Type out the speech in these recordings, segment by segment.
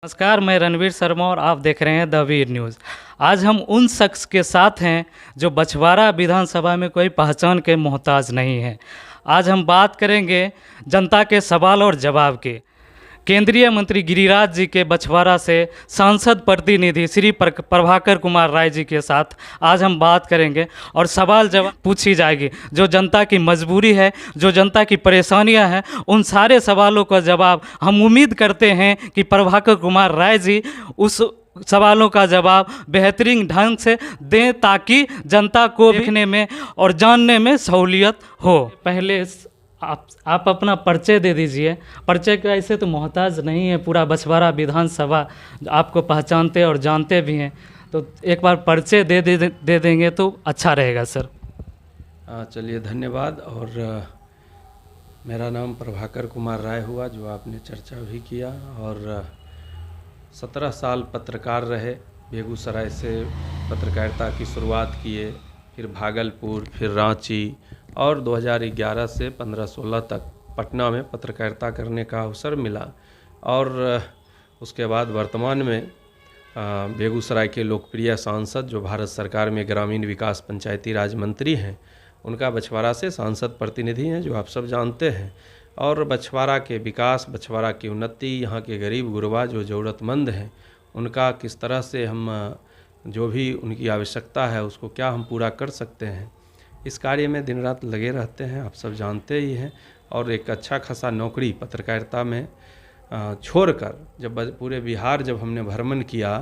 नमस्कार, मैं रणवीर शर्मा और आप देख रहे हैं द वीर न्यूज़। आज हम उन शख्स के साथ हैं जो बछवाड़ा विधानसभा में कोई पहचान के मोहताज नहीं है। आज हम बात करेंगे जनता के सवाल और जवाब के। केंद्रीय मंत्री गिरिराज जी के बछवाड़ा से सांसद प्रतिनिधि श्री प्रभाकर कुमार राय जी के साथ आज हम बात करेंगे और सवाल जवाब पूछी जाएगी। जो जनता की मजबूरी है, जो जनता की परेशानियां हैं, उन सारे सवालों का जवाब हम उम्मीद करते हैं कि प्रभाकर कुमार राय जी उस सवालों का जवाब बेहतरीन ढंग से दें ताकि जनता को देखने में और जानने में सहूलियत हो। पहले आप अपना परिचय दे दीजिए। परिचय का ऐसे तो मोहताज नहीं है, पूरा बछवाड़ा विधानसभा आपको पहचानते और जानते भी हैं, तो एक बार परिचय दे देंगे तो अच्छा रहेगा सर। चलिए, धन्यवाद। और मेरा नाम प्रभाकर कुमार राय हुआ, जो आपने चर्चा भी किया। और 17 साल पत्रकार रहे। बेगूसराय से पत्रकारिता की शुरुआत किए, फिर भागलपुर, फिर रांची, और 2011 से 15-16 तक पटना में पत्रकारिता करने का अवसर मिला। और उसके बाद वर्तमान में बेगूसराय के लोकप्रिय सांसद, जो भारत सरकार में ग्रामीण विकास पंचायती राज मंत्री हैं, उनका बछवाड़ा से सांसद प्रतिनिधि हैं, जो आप सब जानते हैं। और बछवाड़ा के विकास, बछवाड़ा की उन्नति, यहाँ के गरीब गुरबा जो ज़रूरतमंद हैं, उनका किस तरह से हम जो भी उनकी आवश्यकता है उसको क्या हम पूरा कर सकते हैं, इस कार्य में दिन रात लगे रहते हैं, आप सब जानते ही हैं। और एक अच्छा खासा नौकरी पत्रकारिता में छोड़कर जब पूरे बिहार जब हमने भ्रमण किया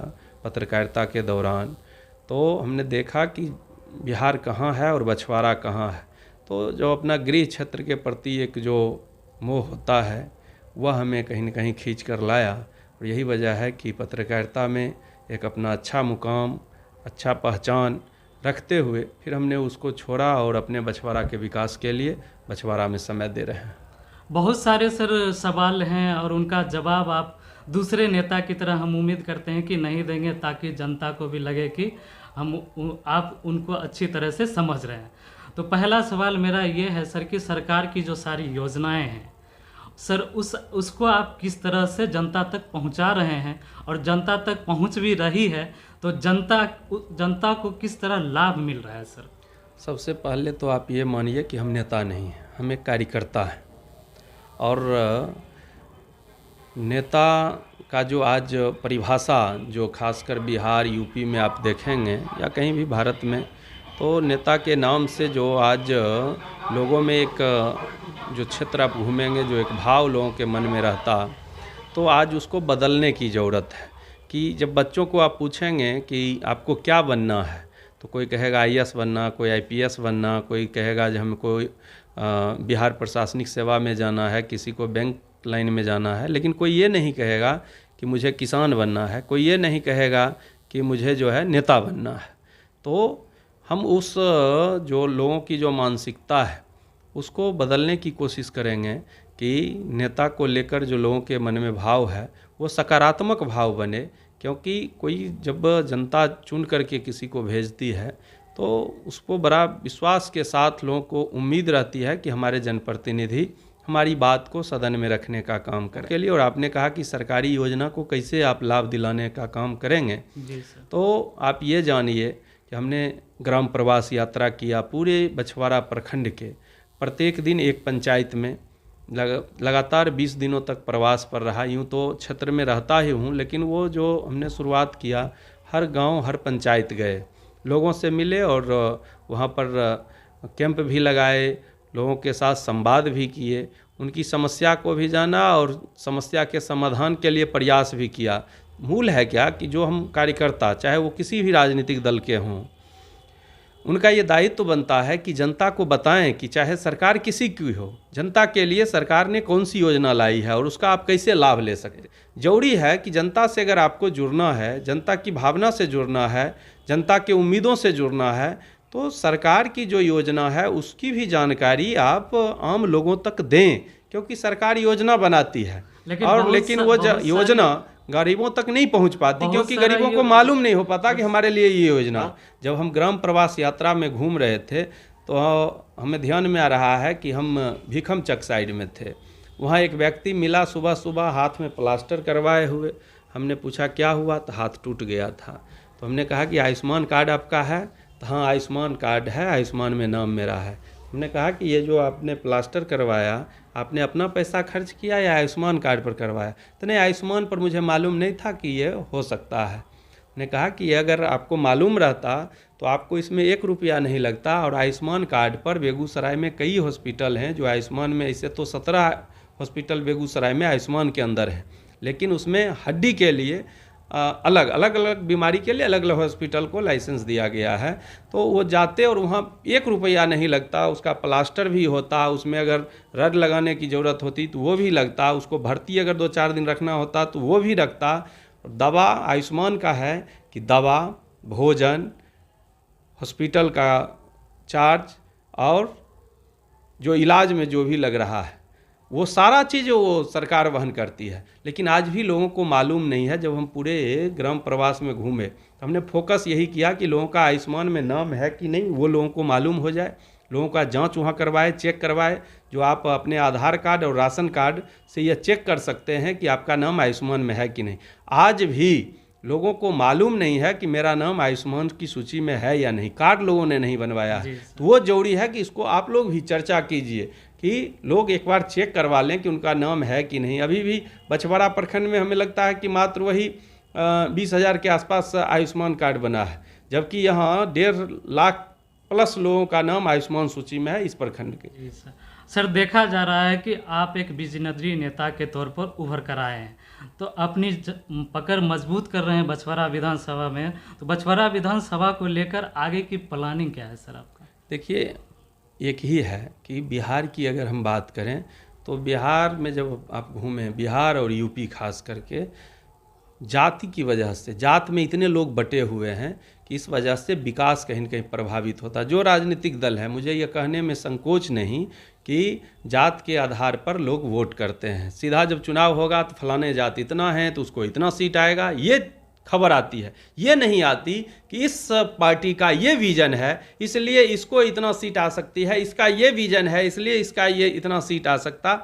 पत्रकारिता के दौरान, तो हमने देखा कि बिहार कहाँ है और बछवाड़ा कहाँ है। तो जो अपना गृह क्षेत्र के प्रति एक जो मोह होता है, वह हमें कहीं न कहीं खींच कर लाया। और यही वजह है कि पत्रकारिता में एक अपना अच्छा मुकाम, अच्छा पहचान रखते हुए फिर हमने उसको छोड़ा और अपने बछवाड़ा के विकास के लिए बछवाड़ा में समय दे रहे हैं। बहुत सारे सर सवाल हैं और उनका जवाब आप दूसरे नेता की तरह हम उम्मीद करते हैं कि नहीं देंगे, ताकि जनता को भी लगे कि आप उनको अच्छी तरह से समझ रहे हैं। तो पहला सवाल मेरा ये है सर कि सरकार की जो सारी योजनाएं हैं सर, उसको आप किस तरह से जनता तक पहुंचा रहे हैं, और जनता तक पहुंच भी रही है तो जनता को किस तरह लाभ मिल रहा है सर? सबसे पहले तो आप ये मानिए कि हम नेता नहीं हैं, हम एक कार्यकर्ता हैं। और नेता का जो आज परिभाषा, जो खासकर बिहार, यूपी में आप देखेंगे या कहीं भी भारत में, तो नेता के नाम से जो आज लोगों में एक जो क्षेत्र आप घूमेंगे, जो एक भाव लोगों के मन में रहता, तो आज उसको बदलने की ज़रूरत है। कि जब बच्चों को आप पूछेंगे कि आपको क्या बनना है, तो कोई कहेगा आईएएस बनना, कोई आईपीएस बनना, कोई कहेगा जो हमको बिहार प्रशासनिक सेवा में जाना है, किसी को बैंक लाइन में जाना है। लेकिन कोई ये नहीं कहेगा कि मुझे किसान बनना है, कोई ये नहीं कहेगा कि मुझे जो है नेता बनना है। तो हम उस जो लोगों की जो मानसिकता है उसको बदलने की कोशिश करेंगे कि नेता को लेकर जो लोगों के मन में भाव है वो सकारात्मक भाव बने। क्योंकि कोई जब जनता चुन करके किसी को भेजती है तो उसको बड़ा विश्वास के साथ लोगों को उम्मीद रहती है कि हमारे जनप्रतिनिधि हमारी बात को सदन में रखने का काम करें के लिए। और आपने कहा कि सरकारी योजना को कैसे आप लाभ दिलाने का काम करेंगे जी सर। तो आप ये जानिए कि हमने ग्राम प्रवास यात्रा किया, पूरे बछवाड़ा प्रखंड के प्रत्येक दिन एक पंचायत में लगातार 20 दिनों तक प्रवास पर रहा। यूँ तो क्षेत्र में रहता ही हूँ, लेकिन वो जो हमने शुरुआत किया, हर गांव हर पंचायत गए, लोगों से मिले और वहाँ पर कैंप भी लगाए, लोगों के साथ संवाद भी किए, उनकी समस्या को भी जाना और समस्या के समाधान के लिए प्रयास भी किया। मूल है क्या कि जो हम कार्यकर्ता, चाहे वो किसी भी राजनीतिक दल के हों, उनका ये दायित्व बनता है कि जनता को बताएं कि चाहे सरकार किसी की हो, जनता के लिए सरकार ने कौन सी योजना लाई है और उसका आप कैसे लाभ ले सकें। जरूरी है कि जनता से अगर आपको जुड़ना है, जनता की भावना से जुड़ना है, जनता के उम्मीदों से जुड़ना है, तो सरकार की जो योजना है उसकी भी जानकारी आप आम लोगों तक दें। क्योंकि सरकार योजना बनाती है लेकिन वो योजना गरीबों तक नहीं पहुंच पाती, क्योंकि गरीबों को मालूम नहीं हो पाता कि हमारे लिए ये योजना। जब हम ग्राम प्रवास यात्रा में घूम रहे थे तो हमें ध्यान में आ रहा है कि हम भीखम चक साइड में थे, वहाँ एक व्यक्ति मिला सुबह सुबह, हाथ में प्लास्टर करवाए हुए, हमने पूछा क्या हुआ, तो हाथ टूट गया था। तो हमने कहा कि आयुष्मान कार्ड आपका है? तो हाँ आयुष्मान कार्ड है, आयुष्मान में नाम मेरा है। हमने कहा कि ये जो आपने प्लास्टर करवाया, आपने अपना पैसा खर्च किया या आयुष्मान कार्ड पर करवाया? तो नहीं, आयुष्मान पर मुझे मालूम नहीं था कि ये हो सकता है। ने कहा कि अगर आपको मालूम रहता तो आपको इसमें 1 रुपया नहीं लगता, और आयुष्मान कार्ड पर बेगूसराय में कई हॉस्पिटल हैं जो आयुष्मान में, ऐसे तो 17 हॉस्पिटल बेगूसराय में आयुष्मान के अंदर है, लेकिन उसमें हड्डी के लिए अलग अलग बीमारी के लिए अलग अलग हॉस्पिटल को लाइसेंस दिया गया है। तो वो जाते और वहाँ 1 रुपया नहीं लगता, उसका प्लास्टर भी होता, उसमें अगर रड लगाने की ज़रूरत होती तो वो भी लगता, उसको भर्ती अगर 2-4 दिन रखना होता तो वो भी रखता। दवा आयुष्मान का है कि दवा, भोजन, हॉस्पिटल का चार्ज और जो इलाज में जो भी लग रहा है वो सारा चीज़ वो सरकार वहन करती है। लेकिन आज भी लोगों को मालूम नहीं है। जब हम पूरे ग्राम प्रवास में घूमे तो हमने फोकस यही किया कि लोगों का आयुष्मान में नाम है कि नहीं वो लोगों को मालूम हो जाए, लोगों का जांच वहाँ करवाए, चेक करवाए। जो आप अपने आधार कार्ड और राशन कार्ड से यह चेक कर सकते हैं कि आपका नाम आयुष्मान में है कि नहीं। आज भी लोगों को मालूम नहीं है कि मेरा नाम आयुष्मान की सूची में है या नहीं, कार्ड लोगों ने नहीं बनवाया है। तो वो जरूरी है कि इसको आप लोग भी चर्चा कीजिए कि लोग एक बार चेक करवा लें कि उनका नाम है कि नहीं। अभी भी बछवाड़ा प्रखंड में हमें लगता है कि मात्र वही 20,000 के आसपास आयुष्मान कार्ड बना है, जबकि यहाँ 1.5 लाख प्लस लोगों का नाम आयुष्मान सूची में है इस प्रखंड के। सर देखा जा रहा है कि आप एक विजनरी नेता के तौर पर उभर कर आए हैं, तो अपनी पकड़ मजबूत कर रहे हैं बछवाड़ा विधानसभा में। तो बछवाड़ा विधानसभा को लेकर आगे की प्लानिंग क्या है सर आपका? देखिए, एक ही है कि बिहार की अगर हम बात करें तो बिहार में जब आप घूमें, बिहार और यूपी खास करके, जाति की वजह से, जात में इतने लोग बटे हुए हैं कि इस वजह से विकास कहीं न कहीं प्रभावित होता है। जो राजनीतिक दल है, मुझे ये कहने में संकोच नहीं कि जात के आधार पर लोग वोट करते हैं। सीधा जब चुनाव होगा तो फलाने जात इतना है तो उसको इतना सीट आएगा, ये खबर आती है। ये नहीं आती कि इस पार्टी का ये विजन है इसलिए इसको इतना सीट आ सकती है, इसका ये विजन है इसलिए इसका ये इतना सीट आ सकता।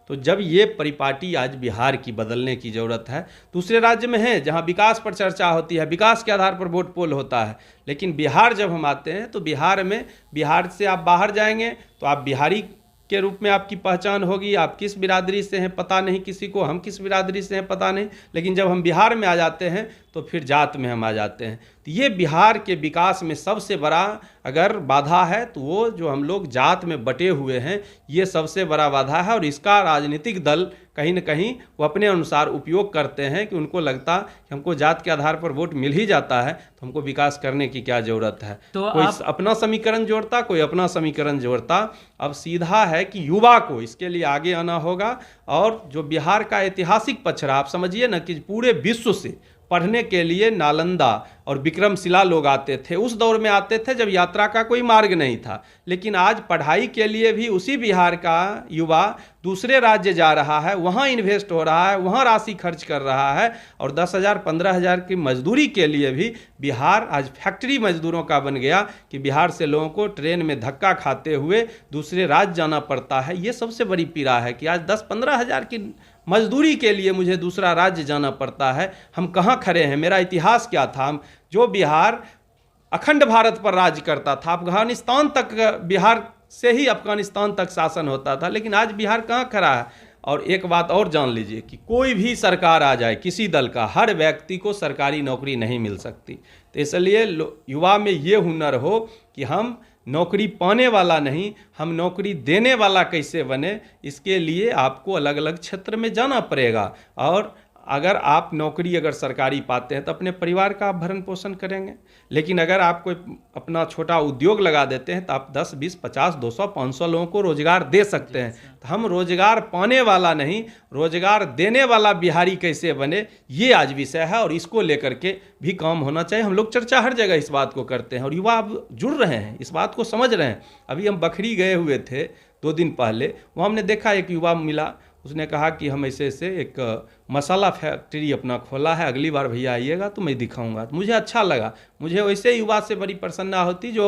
तो जब ये परिपाटी आज बिहार की बदलने की ज़रूरत है। दूसरे राज्य में है जहाँ विकास पर चर्चा होती है, विकास के आधार पर वोट पोल होता है, लेकिन बिहार जब हम आते हैं तो बिहार में, बिहार से आप बाहर जाएंगे तो आप बिहारी के रूप में आपकी पहचान होगी। आप किस बिरादरी से हैं पता नहीं किसी को, हम किस बिरादरी से हैं पता नहीं, लेकिन जब हम बिहार में आ जाते हैं तो फिर जात में हम आ जाते हैं। तो ये बिहार के विकास में सबसे बड़ा अगर बाधा है तो वो जो हम लोग जात में बटे हुए हैं, ये सबसे बड़ा बाधा है। और इसका राजनीतिक दल कहीं न कहीं वो अपने अनुसार उपयोग करते हैं कि उनको लगता कि हमको जात के आधार पर वोट मिल ही जाता है तो हमको विकास करने की क्या ज़रूरत है। तो कोई अपना समीकरण जोड़ता, कोई अपना समीकरण जोड़ता। अब सीधा है कि युवा को इसके लिए आगे आना होगा। और जो बिहार का ऐतिहासिक पछड़ा, आप समझिए ना कि पूरे विश्व से पढ़ने के लिए नालंदा और विक्रमशिला लोग आते थे। उस दौर में आते थे जब यात्रा का कोई मार्ग नहीं था, लेकिन आज पढ़ाई के लिए भी उसी बिहार का युवा दूसरे राज्य जा रहा है, वहाँ इन्वेस्ट हो रहा है, वहाँ राशि खर्च कर रहा है। और 10,000 15,000 की मजदूरी के लिए भी बिहार आज फैक्ट्री मजदूरों का बन गया कि बिहार से लोगों को ट्रेन में धक्का खाते हुए दूसरे राज्य जाना पड़ता है। ये सबसे बड़ी पीड़ा है कि आज 10-15 हज़ार की मजदूरी के लिए मुझे दूसरा राज्य जाना पड़ता है। हम कहाँ खड़े हैं? मेरा इतिहास क्या था? जो बिहार अखंड भारत पर राज्य करता था, अफगानिस्तान तक, बिहार से ही अफगानिस्तान तक शासन होता था, लेकिन आज बिहार कहाँ खड़ा है? और एक बात और जान लीजिए कि कोई भी सरकार आ जाए किसी दल का, हर व्यक्ति को सरकारी नौकरी नहीं मिल सकती। तो इसलिए युवा में ये हुनर हो कि हम नौकरी पाने वाला नहीं, हम नौकरी देने वाला कैसे बने, इसके लिए आपको अलग अलग क्षेत्र में जाना पड़ेगा। और अगर आप नौकरी अगर सरकारी पाते हैं तो अपने परिवार का आप भरण पोषण करेंगे, लेकिन अगर आप कोई अपना छोटा उद्योग लगा देते हैं तो आप 10, 20, 50, 200, 500 लोगों को रोजगार दे सकते हैं। तो हम रोजगार पाने वाला नहीं, रोजगार देने वाला बिहारी कैसे बने, ये आज विषय है। और इसको लेकर के भी काम होना चाहिए। हम लोग चर्चा हर जगह इस बात को करते हैं और युवा अब जुड़ रहे हैं, इस बात को समझ रहे हैं। अभी हम बखरी गए हुए थे 2 दिन पहले, वहाँ हमने देखा एक युवा मिला, उसने कहा कि हम ऐसे ऐसे एक मसाला फैक्ट्री अपना खोला है, अगली बार भैया आइएगा तो मैं दिखाऊंगा। तो मुझे अच्छा लगा। मुझे वैसे युवा से बड़ी प्रसन्नता होती जो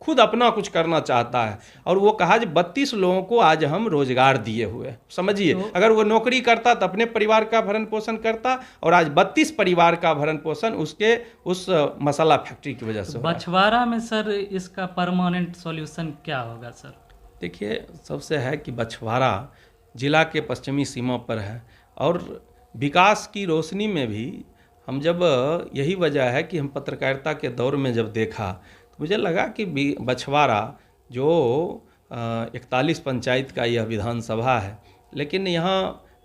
खुद अपना कुछ करना चाहता है। और वो कहा कि 32 लोगों को आज हम रोजगार दिए हुए हैं। समझिए, अगर वो नौकरी करता तो अपने परिवार का भरण पोषण करता, और आज 32 परिवार का भरण पोषण उसके उस मसाला फैक्ट्री की वजह से हो रहा है। बछवाड़ा में सर इसका परमानेंट सॉल्यूशन क्या होगा सर? देखिए, सबसे है कि बछवाड़ा जिला के पश्चिमी सीमा पर है, और विकास की रोशनी में भी हम जब, यही वजह है कि हम पत्रकारिता के दौर में जब देखा तो मुझे लगा कि बछवाड़ा जो 41 पंचायत का यह विधानसभा है, लेकिन यहाँ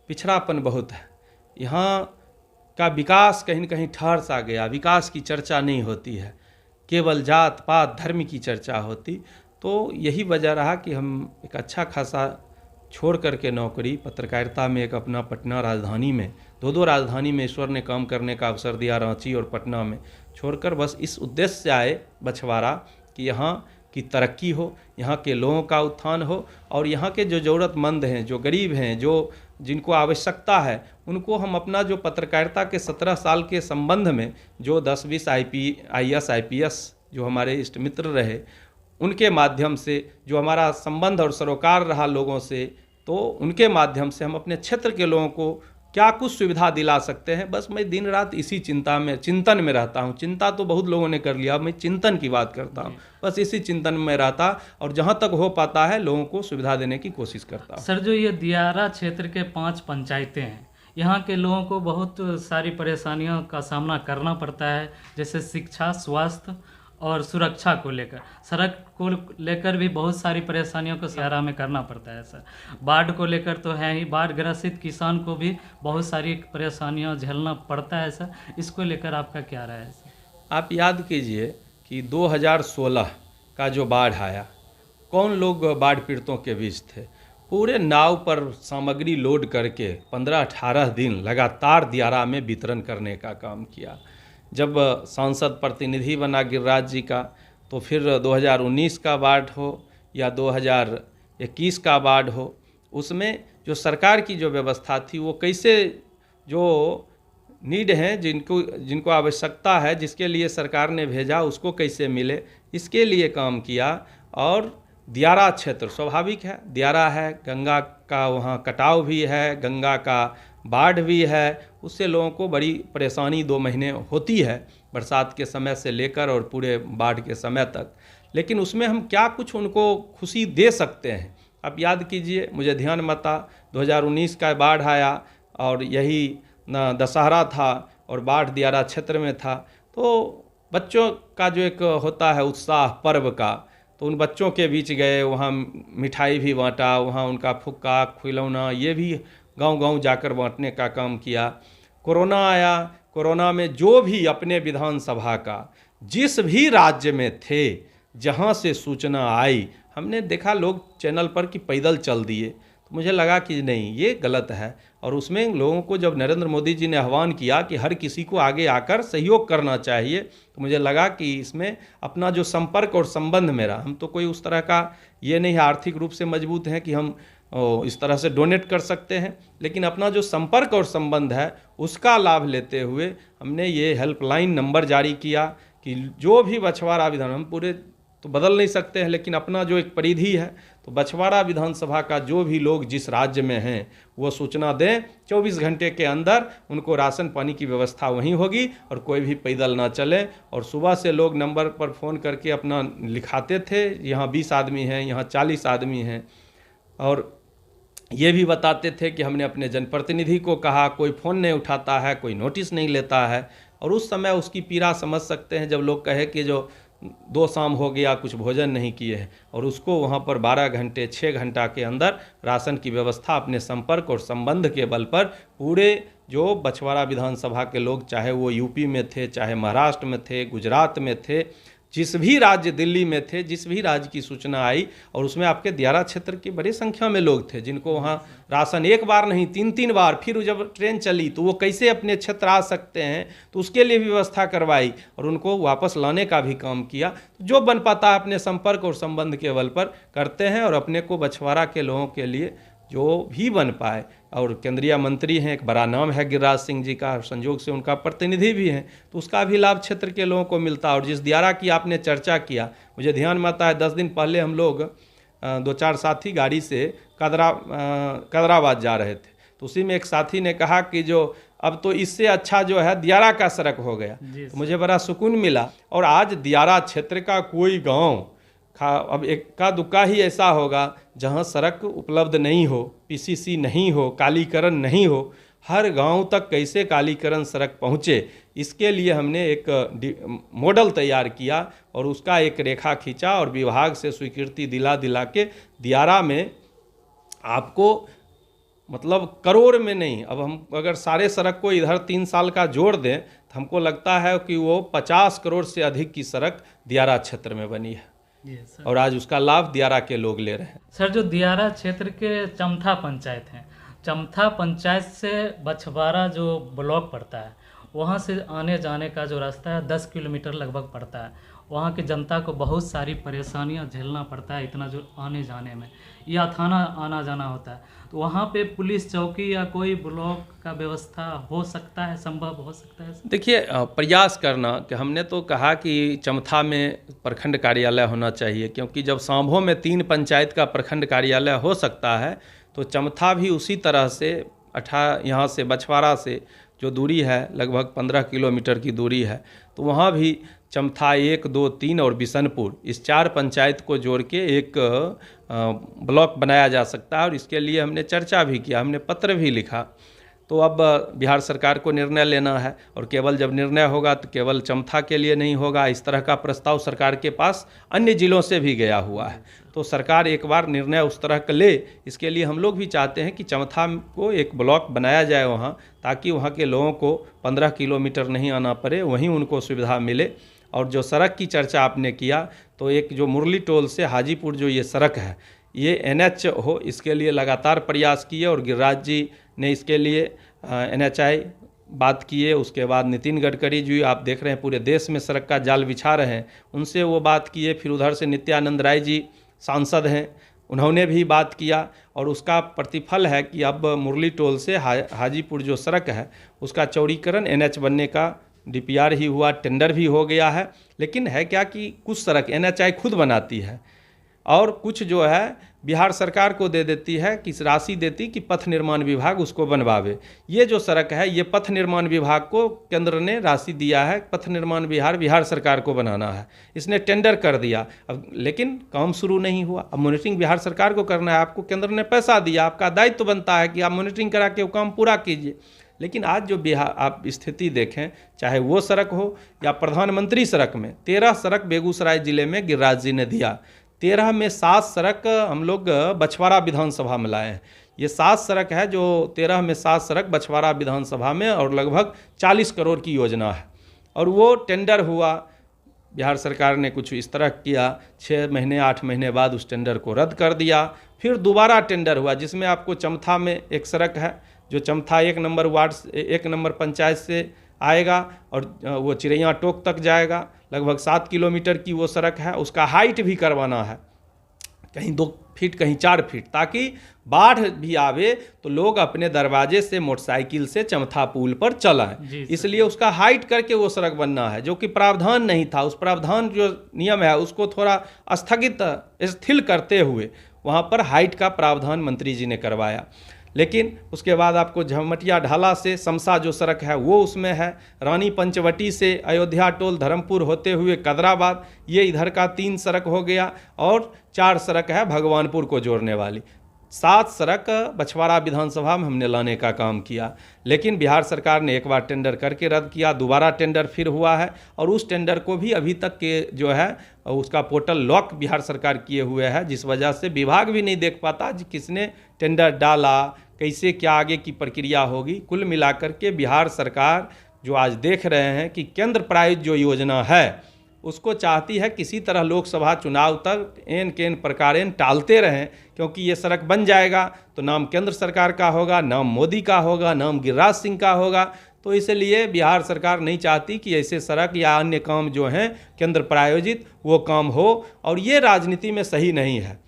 पिछड़ापन बहुत है। यहाँ का विकास कहीं न कहीं ठहर सा गया, विकास की चर्चा नहीं होती है, केवल जात पात धर्म की चर्चा होती। तो यही वजह रहा कि हम एक अच्छा खासा छोड़ करके नौकरी पत्रकारिता में, एक अपना पटना राजधानी में, दो राजधानी में ईश्वर ने काम करने का अवसर दिया, रांची और पटना में, छोड़कर बस इस उद्देश्य से आए बछवाड़ा कि यहाँ की तरक्की हो, यहाँ के लोगों का उत्थान हो, और यहाँ के जो ज़रूरतमंद हैं, जो गरीब हैं, जो जिनको आवश्यकता है, उनको हम अपना जो पत्रकारिता के 17 साल के संबंध में जो 10-20 IAS IPS जो हमारे इष्ट मित्र रहे, उनके माध्यम से जो हमारा संबंध और सरोकार रहा लोगों से, तो उनके माध्यम से हम अपने क्षेत्र के लोगों को क्या कुछ सुविधा दिला सकते हैं। बस मैं दिन रात इसी चिंतन में रहता हूँ। चिंता तो बहुत लोगों ने कर लिया, मैं चिंतन की बात करता हूँ। बस इसी चिंतन में रहता, और जहाँ तक हो पाता है लोगों को सुविधा देने की कोशिश करता हूँ। सर, जो ये दियारा क्षेत्र के 5 पंचायतें हैं, यहाँ के लोगों को बहुत सारी परेशानियों का सामना करना पड़ता है, जैसे शिक्षा, स्वास्थ्य और सुरक्षा को लेकर। सड़क को लेकर भी बहुत सारी परेशानियों को सारा में करना पड़ता है सर। बाढ़ को लेकर तो है ही, बाढ़ ग्रसित किसान को भी बहुत सारी परेशानियां झेलना पड़ता है सर। इसको लेकर आपका क्या राय है सर? आप याद कीजिए कि 2016 का जो बाढ़ आया, कौन लोग बाढ़ पीड़ितों के बीच थे? पूरे नाव पर सामग्री लोड करके 15-18 दिन लगातार दियारा में वितरण करने का काम किया। जब सांसद प्रतिनिधि बना गिरिराज जी का, तो फिर 2019 का बाढ़ हो या 2021 का बाढ़ हो, उसमें जो सरकार की जो व्यवस्था थी वो कैसे, जो नीड हैं, जिनको आवश्यकता है, जिसके लिए सरकार ने भेजा, उसको कैसे मिले, इसके लिए काम किया। और दियारा क्षेत्र स्वाभाविक है, दियारा है, गंगा का वहाँ कटाव भी है, गंगा का बाढ़ भी है, उससे लोगों को बड़ी परेशानी 2 महीने होती है, बरसात के समय से लेकर और पूरे बाढ़ के समय तक। लेकिन उसमें हम क्या कुछ उनको खुशी दे सकते हैं? आप याद कीजिए, मुझे ध्यान मत आ, 2019 का बाढ़ आया और यही दशहरा था और बाढ़ दियारा क्षेत्र में था, तो बच्चों का जो एक होता है उत्साह पर्व का, तो उन बच्चों के बीच गए, वहाँ मिठाई भी बांटा, वहाँ उनका फुक्का खिलौना ये भी गांव-गांव जाकर बांटने का काम किया। कोरोना आया, कोरोना में जो भी अपने विधानसभा का जिस भी राज्य में थे, जहां से सूचना आई, हमने देखा लोग चैनल पर कि पैदल चल दिए, तो मुझे लगा कि नहीं, ये गलत है। और उसमें लोगों को जब नरेंद्र मोदी जी ने आह्वान किया कि हर किसी को आगे आकर सहयोग करना चाहिए, तो मुझे लगा कि इसमें अपना जो संपर्क और संबंध मेरा, हम तो कोई उस तरह का ये नहीं आर्थिक रूप से मजबूत हैं कि हम इस तरह से डोनेट कर सकते हैं, लेकिन अपना जो संपर्क और संबंध है उसका लाभ लेते हुए हमने ये हेल्पलाइन नंबर जारी किया कि जो भी बछवाड़ा विधान, हम पूरे तो बदल नहीं सकते हैं, लेकिन अपना जो एक परिधि है, तो बछवाड़ा विधानसभा का जो भी लोग जिस राज्य में हैं वो सूचना दें, 24 घंटे के अंदर उनको राशन पानी की व्यवस्था वहीं होगी और कोई भी पैदल ना चले। और सुबह से लोग नंबर पर फ़ोन करके अपना लिखाते थे, यहाँ 20 आदमी हैं, यहाँ 40 आदमी हैं, और ये भी बताते थे कि हमने अपने जनप्रतिनिधि को कहा, कोई फ़ोन नहीं उठाता है, कोई नोटिस नहीं लेता है। और उस समय उसकी पीड़ा समझ सकते हैं, जब लोग कहे कि जो 2 शाम हो गया कुछ भोजन नहीं किए हैं, और उसको वहाँ पर 12 घंटे 6 घंटा के अंदर राशन की व्यवस्था अपने संपर्क और संबंध के बल पर पूरे जो बछवाड़ा विधानसभा के लोग, चाहे वो यूपी में थे, चाहे महाराष्ट्र में थे, गुजरात में थे, जिस भी राज्य, दिल्ली में थे, जिस भी राज्य की सूचना आई, और उसमें आपके दियारा क्षेत्र की बड़ी संख्या में लोग थे जिनको वहाँ राशन एक बार नहीं 3-3 बार, फिर जब ट्रेन चली तो वो कैसे अपने क्षेत्र आ सकते हैं, तो उसके लिए भी व्यवस्था करवाई और उनको वापस लाने का भी काम किया। जो बन पाता है अपने संपर्क और संबंध के बल पर करते हैं, और अपने को बछवाड़ा के लोगों के लिए जो भी बन पाए। और केंद्रीय मंत्री हैं, एक बड़ा नाम है गिरिराज सिंह जी का, संयोग से उनका प्रतिनिधि भी हैं, तो उसका भी लाभ क्षेत्र के लोगों को मिलता है। और जिस दियारा की आपने चर्चा किया, मुझे ध्यान में आता है 10 दिन पहले हम लोग 2-4 साथी गाड़ी से कदराबाद जा रहे थे, तो उसी में एक साथी ने कहा कि जो अब तो इससे अच्छा जो है दियारा का सड़क हो गया, तो मुझे बड़ा सुकून मिला। और आज दियारा क्षेत्र का कोई गांव अब इक्का दुक्का ही ऐसा होगा जहां सड़क उपलब्ध नहीं हो, पीसीसी नहीं हो, कालीकरण नहीं हो। हर गांव तक कैसे कालीकरण सड़क पहुँचे, इसके लिए हमने एक मॉडल तैयार किया और उसका एक रेखा खींचा और विभाग से स्वीकृति दिला के दियारा में आपको मतलब करोड़ में नहीं, अब हम अगर सारे सड़क को इधर 3 साल का जोड़ दें तो हमको लगता है कि वो 50 करोड़ से अधिक की सड़क दियारा क्षेत्र में बनी है। और आज उसका लाभ दियारा के लोग ले रहे हैं। सर, जो दियारा क्षेत्र के चमथा पंचायत हैं, चमथा पंचायत से बछवाड़ा जो ब्लॉक पड़ता है, वहाँ से आने जाने का जो रास्ता है 10 किलोमीटर लगभग पड़ता है। वहाँ की जनता को बहुत सारी परेशानियाँ झेलना पड़ता है, इतना जो आने जाने में, या थाना आना जाना होता है। तो वहाँ पे पुलिस चौकी या कोई ब्लॉक का व्यवस्था हो सकता है, संभव हो सकता है? देखिए, प्रयास करना कि हमने तो कहा कि चमथा में प्रखंड कार्यालय होना चाहिए, क्योंकि जब सांभो में 3 पंचायत का प्रखंड कार्यालय हो सकता है तो चमथा भी उसी तरह से यहाँ से बछवाड़ा से जो दूरी है लगभग 15 किलोमीटर की दूरी है, तो वहाँ भी चमथा 1, 2, 3 और बिशनपुर, इस 4 पंचायत को जोड़ के एक ब्लॉक बनाया जा सकता है। और इसके लिए हमने चर्चा भी किया, हमने पत्र भी लिखा। तो अब बिहार सरकार को निर्णय लेना है, और केवल जब निर्णय होगा तो केवल चमथा के लिए नहीं होगा। इस तरह का प्रस्ताव सरकार के पास अन्य जिलों से भी गया हुआ है, तो सरकार एक बार निर्णय उस तरह का ले। इसके लिए हम लोग भी चाहते हैं कि चमथा को एक ब्लॉक बनाया जाए वहाँ, ताकि वहाँ के लोगों को 15 किलोमीटर नहीं आना पड़े, वहीं उनको सुविधा मिले। और जो सड़क की चर्चा आपने किया, तो एक जो मुरली टोल से हाजीपुर जो ये सड़क है, ये NH हो, इसके लिए लगातार प्रयास किए। और गिरिराज जी ने इसके लिए NHI बात किए, उसके बाद नितिन गडकरी जी, आप देख रहे हैं पूरे देश में सड़क का जाल बिछा रहे हैं, उनसे वो बात किए। फिर उधर से नित्यानंद राय जी सांसद हैं, उन्होंने भी बात किया। और उसका प्रतिफल है कि अब मुरली टोल से हाजीपुर जो सड़क है उसका चौड़ीकरण NH बनने का DPR ही हुआ, टेंडर भी हो गया है। लेकिन है क्या कि कुछ सड़क NHI खुद बनाती है और कुछ जो है बिहार सरकार को दे देती है, कि राशि देती कि पथ निर्माण विभाग उसको बनवावे। ये जो सड़क है ये पथ निर्माण विभाग को केंद्र ने राशि दिया है, पथ निर्माण बिहार सरकार को बनाना है, इसने टेंडर कर दिया। अब लेकिन काम शुरू नहीं हुआ। अब मॉनिटरिंग बिहार सरकार को करना है, आपको केंद्र ने पैसा दिया, आपका दायित्व बनता है कि आप मॉनिटरिंग करा के वो काम पूरा कीजिए। लेकिन आज जो बिहार आप स्थिति देखें, चाहे वो सड़क हो या प्रधानमंत्री सड़क में, 13 सड़क बेगूसराय जिले में गिरिराज जी ने दिया, 13 में 7 सड़क हम लोग बछवाड़ा विधानसभा में लाए हैं। ये 7 सड़क है, जो 13 में 7 सड़क बछवाड़ा विधानसभा में, और लगभग 40 करोड़ की योजना है। और वो टेंडर हुआ, बिहार सरकार ने कुछ इस तरह किया, 6 महीने 8 महीने बाद उस टेंडर को रद्द कर दिया। फिर दोबारा टेंडर हुआ, जिसमें आपको चमथा में एक सड़क है जो Chamtha 1 number ward 1 number panchayat से आएगा और वो चिड़ैया टोक तक जाएगा, लगभग 7 किलोमीटर की वो सड़क है। उसका हाइट भी करवाना है, कहीं 2 फीट कहीं 4 फीट, ताकि बाढ़ भी आवे तो लोग अपने दरवाजे से मोटरसाइकिल से चमथा पुल पर चलाएं। इसलिए उसका हाइट करके वो सड़क बनना है, जो कि प्रावधान नहीं था। उस प्रावधान जो नियम है उसको थोड़ा स्थगित शिथिल करते हुए वहाँ पर हाइट का प्रावधान मंत्री जी ने करवाया। लेकिन उसके बाद आपको झमटिया ढाला से समसा जो सड़क है वो उसमें है, रानी पंचवटी से अयोध्या टोल धर्मपुर होते हुए कदराबाद, ये इधर का 3 सड़क हो गया। और 4 सड़क है भगवानपुर को जोड़ने वाली। 7 सड़क बछवाड़ा विधानसभा में हमने लाने का काम किया। लेकिन बिहार सरकार ने एक बार टेंडर करके रद्द किया, दोबारा टेंडर फिर हुआ है, और उस टेंडर को भी अभी तक के जो है उसका पोर्टल लॉक बिहार सरकार किए हुए है, जिस वजह से विभाग भी नहीं देख पाता कि किसने टेंडर डाला, कैसे क्या आगे की प्रक्रिया होगी। कुल मिलाकर के बिहार सरकार जो आज देख रहे हैं कि केंद्र प्रायोजित जो योजना है उसको चाहती है किसी तरह लोकसभा चुनाव तक एन केन प्रकारेण टालते रहें, क्योंकि ये सड़क बन जाएगा तो नाम केंद्र सरकार का होगा, नाम मोदी का होगा, नाम गिरिराज सिंह का होगा। तो इसलिए बिहार सरकार नहीं चाहती कि ऐसे सड़क या अन्य काम जो हैं केंद्र प्रायोजित वो काम हो, और ये राजनीति में सही नहीं है।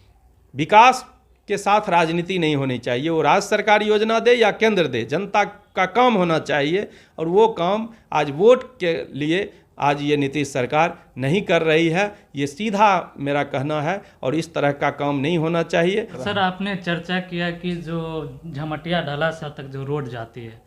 विकास के साथ राजनीति नहीं होनी चाहिए। वो राज्य सरकार योजना दे या केंद्र दे, जनता का काम होना चाहिए, और वो काम आज वोट के लिए आज ये नीतीश सरकार नहीं कर रही है। ये सीधा मेरा कहना है, और इस तरह का काम नहीं होना चाहिए। सर, आपने चर्चा किया कि जो झमटिया ढलासा तक जो रोड जाती है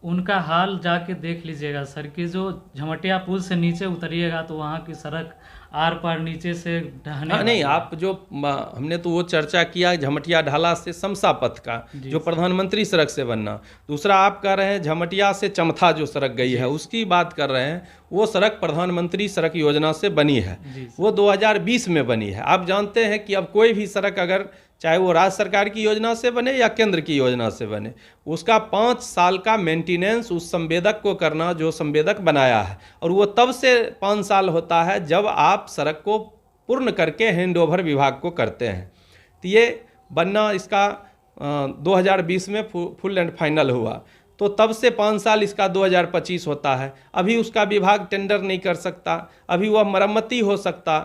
उनका हाल जाके देख लीजिएगा सर, कि जो झमटिया पुल से नीचे उतरिएगा तो वहाँ की सड़क आर पार नीचे से ढहने हाँ, नहीं, आप जो हमने तो वो चर्चा किया झमटिया ढाला से शमशा पथ का, जो प्रधानमंत्री सड़क से बनना। दूसरा आप कह रहे हैं झमटिया से चमथा जो सड़क गई है उसकी बात कर रहे हैं। वो सड़क प्रधानमंत्री सड़क योजना से बनी है, वो 2020 में बनी है। आप जानते हैं कि अब कोई भी सड़क अगर चाहे वो राज्य सरकार की योजना से बने या केंद्र की योजना से बने, उसका 5 साल का मेंटेनेंस उस संवेदक को करना जो संवेदक बनाया है, और वो तब से 5 साल होता है जब आप सड़क को पूर्ण करके हैंडओवर विभाग को करते हैं। तो ये बनना इसका 2020 में फुल एंड फाइनल हुआ, तो तब से 5 साल इसका 2025 होता है। अभी उसका विभाग टेंडर नहीं कर सकता, अभी वह मरम्मती हो सकता।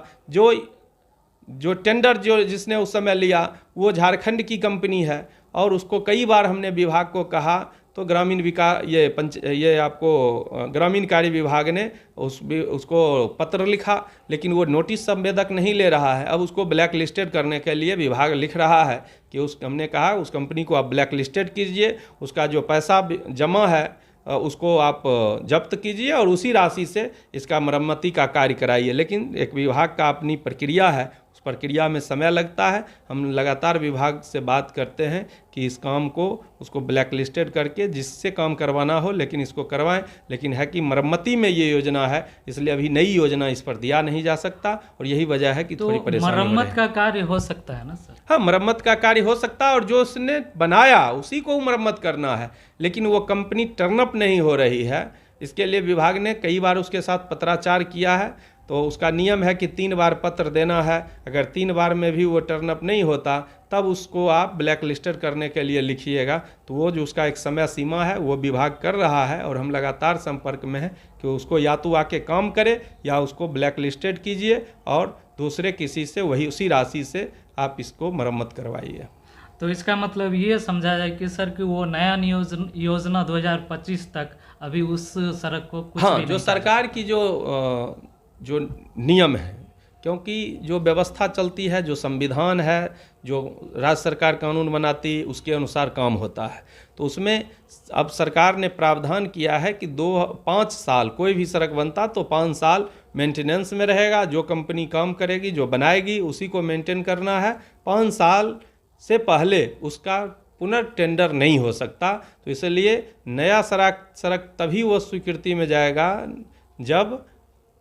जो टेंडर जिसने उस समय लिया वो झारखंड की कंपनी है, और उसको कई बार हमने विभाग को कहा तो ग्रामीण विकास ये आपको ग्रामीण कार्य विभाग ने उसको पत्र लिखा, लेकिन वो नोटिस संवेदक नहीं ले रहा है। अब उसको ब्लैक लिस्टेड करने के लिए विभाग लिख रहा है कि हमने कहा उस कंपनी को आप ब्लैक लिस्टेड कीजिए, उसका जो पैसा जमा है उसको आप जब्त कीजिए, और उसी राशि से इसका मरम्मती का कार्य कराइए। लेकिन एक विभाग का अपनी प्रक्रिया है, उस प्रक्रिया में समय लगता है। हम लगातार विभाग से बात करते हैं कि इस काम को उसको ब्लैक लिस्टेड करके जिससे काम करवाना हो लेकिन इसको करवाएं। लेकिन है कि मरम्मती में ये योजना है, इसलिए अभी नई योजना इस पर दिया नहीं जा सकता, और यही वजह है कि थोड़ी परेशानी हो रही है। मरम्मत का कार्य हो सकता है ना सर? हाँ, मरम्मत का कार्य हो सकता है, और जो उसने बनाया उसी को मरम्मत करना है, लेकिन वो कंपनी टर्नअप नहीं हो रही है। इसके लिए विभाग ने कई बार उसके साथ पत्राचार किया है, तो उसका नियम है कि 3 बार पत्र देना है। अगर 3 बार में भी वो टर्नअप नहीं होता तब उसको आप ब्लैक लिस्टेड करने के लिए लिखिएगा। तो वो जो उसका एक समय सीमा है वो विभाग कर रहा है, और हम लगातार संपर्क में हैं कि उसको या तो आके काम करे या उसको ब्लैक लिस्टेड कीजिए, और दूसरे किसी से वही उसी राशि से आप इसको मरम्मत करवाइए। तो इसका मतलब ये समझा जाए कि सर कि वो नया योजना 2025 तक अभी उस सड़क को कुछ हाँ, भी जो नहीं सरकार की जो नियम है, क्योंकि जो व्यवस्था चलती है, जो संविधान है, जो राज्य सरकार कानून बनाती उसके अनुसार काम होता है, तो उसमें अब सरकार ने प्रावधान किया है कि 5 साल कोई भी सड़क बनता तो 5 साल मेंटेनेंस में रहेगा। जो कंपनी काम करेगी, जो बनाएगी, उसी को मेंटेन करना है। 5 साल से पहले उसका पुनर्टेंडर नहीं हो सकता। तो इसलिए नया सड़क तभी वो स्वीकृति में जाएगा जब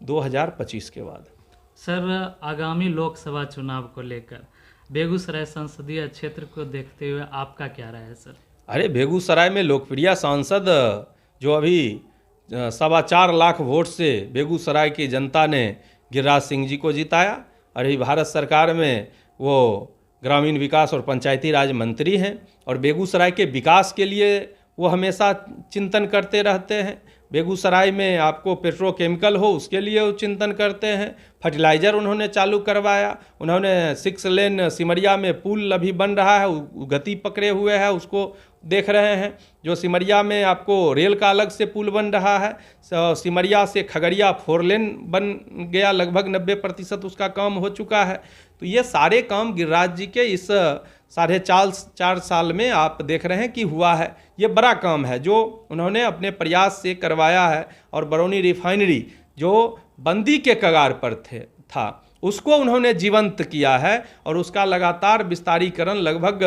2025 के बाद। सर, आगामी लोकसभा चुनाव को लेकर बेगूसराय संसदीय क्षेत्र को देखते हुए आपका क्या राय है सर? अरे, बेगूसराय में लोकप्रिय सांसद जो अभी 4.25 लाख वोट से बेगूसराय की जनता ने गिरिराज सिंह जी को जिताया। अरे, भारत सरकार में वो ग्रामीण विकास और पंचायती राज मंत्री हैं, और बेगूसराय के विकास के लिए वो हमेशा चिंतन करते रहते हैं। बेगूसराय में आपको पेट्रोकेमिकल हो उसके लिए वो चिंतन करते हैं। फर्टिलाइज़र उन्होंने चालू करवाया, उन्होंने 6 लेन सिमरिया में पुल अभी बन रहा है, गति पकड़े हुए है, उसको देख रहे हैं। जो सिमरिया में आपको रेल का अलग से पुल बन रहा है, सिमरिया से खगड़िया 4 लेन बन गया, लगभग 90% उसका काम हो चुका है। तो ये सारे काम गिरिराज जी के इस 4.5 साल में आप देख रहे हैं कि हुआ है। ये बड़ा काम है जो उन्होंने अपने प्रयास से करवाया है। और बरौनी रिफाइनरी जो बंदी के कगार पर था उसको उन्होंने जीवंत किया है, और उसका लगातार विस्तारीकरण लगभग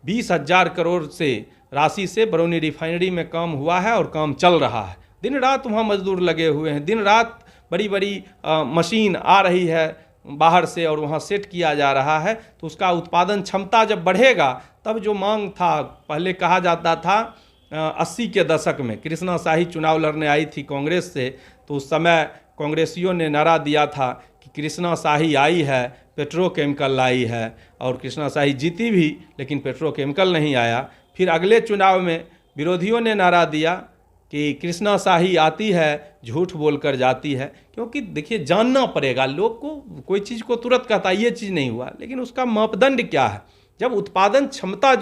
20,000 करोड़ से राशि से बरौनी रिफाइनरी में काम हुआ है, और काम चल रहा है। दिन रात वहाँ मजदूर लगे हुए हैं, दिन रात बड़ी बड़ी मशीन आ रही है बाहर से और वहाँ सेट किया जा रहा है। तो उसका उत्पादन क्षमता जब बढ़ेगा तब जो मांग था, पहले कहा जाता था 80 के दशक में कृष्णा शाही चुनाव लड़ने आई थी कांग्रेस से, तो उस समय कांग्रेसियों ने नारा दिया था कि कृष्णा शाही आई है, पेट्रोकेमिकल लाई है, और कृष्णा शाही जीती भी लेकिन पेट्रोकेमिकल नहीं आया। फिर अगले चुनाव में विरोधियों ने नारा दिया कि कृष्णा शाही आती है, झूठ बोलकर जाती है। क्योंकि देखिए, जानना पड़ेगा लोग को, कोई चीज़ को तुरंत कहता ये चीज़ नहीं हुआ, लेकिन उसका मापदंड क्या है। जब उत्पादन क्षमता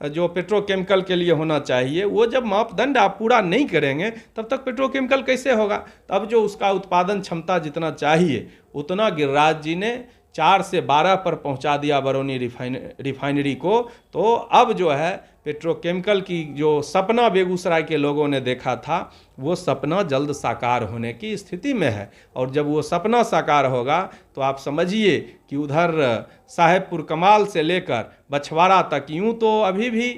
जो पेट्रोकेमिकल के लिए होना चाहिए, वो जब मापदंड आप पूरा नहीं करेंगे तब तक पेट्रोकेमिकल कैसे होगा। तब जो उसका उत्पादन क्षमता जितना चाहिए उतना गिरिराज जी ने 4 से 12 पर पहुंचा दिया बरौनी रिफाइनरी को। तो अब जो है पेट्रोकेमिकल की जो सपना बेगूसराय के लोगों ने देखा था, वो सपना जल्द साकार होने की स्थिति में है। और जब वो सपना साकार होगा तो आप समझिए कि उधर साहेबपुर कमाल से लेकर बछवाड़ा तक, यूँ तो अभी भी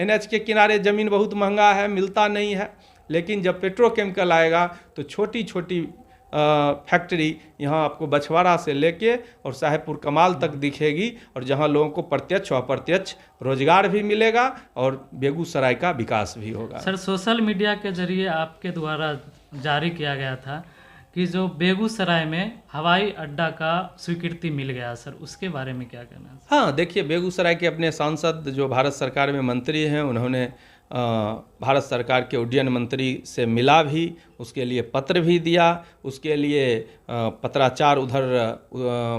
NH के किनारे ज़मीन बहुत महंगा है, मिलता नहीं है, लेकिन जब पेट्रोकेमिकल आएगा तो छोटी छोटी फैक्ट्री यहाँ आपको बछवाड़ा से लेके और साहेबपुर कमाल तक दिखेगी, और जहाँ लोगों को प्रत्यक्ष और अप्रत्यक्ष रोजगार भी मिलेगा और बेगूसराय का विकास भी होगा। सर, सोशल मीडिया के जरिए आपके द्वारा जारी किया गया था कि जो बेगूसराय में हवाई अड्डा का स्वीकृति मिल गया, सर उसके बारे में क्या कहना है? हाँ, देखिए, बेगूसराय के अपने सांसद जो भारत सरकार में मंत्री हैं, उन्होंने भारत सरकार के उड्डयन मंत्री से मिला भी, उसके लिए पत्र भी दिया, उसके लिए पत्राचार उधर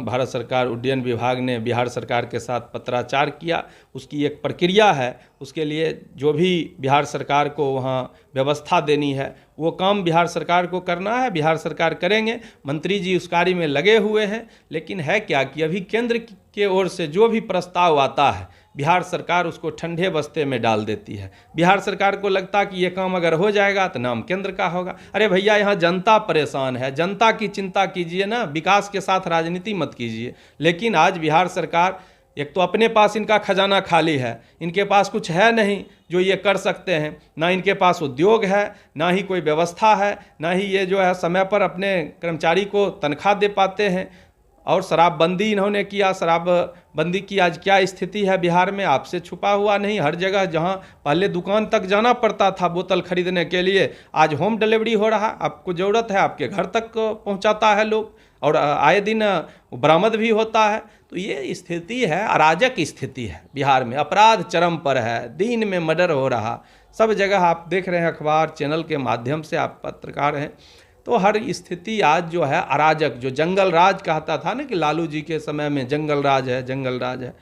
भारत सरकार उड्डयन विभाग ने बिहार सरकार के साथ पत्राचार किया। उसकी एक प्रक्रिया है, उसके लिए जो भी बिहार सरकार को वहाँ व्यवस्था देनी है वो काम बिहार सरकार को करना है, बिहार सरकार करेंगे। मंत्री जी उस कार्य में लगे हुए हैं, लेकिन है क्या कि अभी केंद्र के ओर से जो भी प्रस्ताव आता है बिहार सरकार उसको ठंडे बस्ते में डाल देती है। बिहार सरकार को लगता कि ये काम अगर हो जाएगा तो नाम केंद्र का होगा। अरे भैया, यहाँ जनता परेशान है, जनता की चिंता कीजिए ना, विकास के साथ राजनीति मत कीजिए। लेकिन आज बिहार सरकार, एक तो अपने पास इनका खजाना खाली है, इनके पास कुछ है नहीं जो ये कर सकते हैं, ना इनके पास उद्योग है, ना ही कोई व्यवस्था है, ना ही ये जो है समय पर अपने कर्मचारी को तनख्वाह दे पाते हैं। और शराबबंदी इन्होंने किया, शराबबंदी की आज क्या स्थिति है बिहार में, आपसे छुपा हुआ नहीं। हर जगह जहां पहले दुकान तक जाना पड़ता था बोतल खरीदने के लिए, आज होम डिलीवरी हो रहा, आपको ज़रूरत है आपके घर तक पहुंचाता है लोग, और आए दिन बरामद भी होता है। तो ये स्थिति है, अराजक स्थिति है बिहार में, अपराध चरम पर है, दिन में मर्डर हो रहा, सब जगह आप देख रहे हैं, अखबार चैनल के माध्यम से, आप पत्रकार हैं, तो हर स्थिति आज जो है अराजक, जो जंगल राज कहता था ना कि लालू जी के समय में जंगल राज है, जंगल राज है,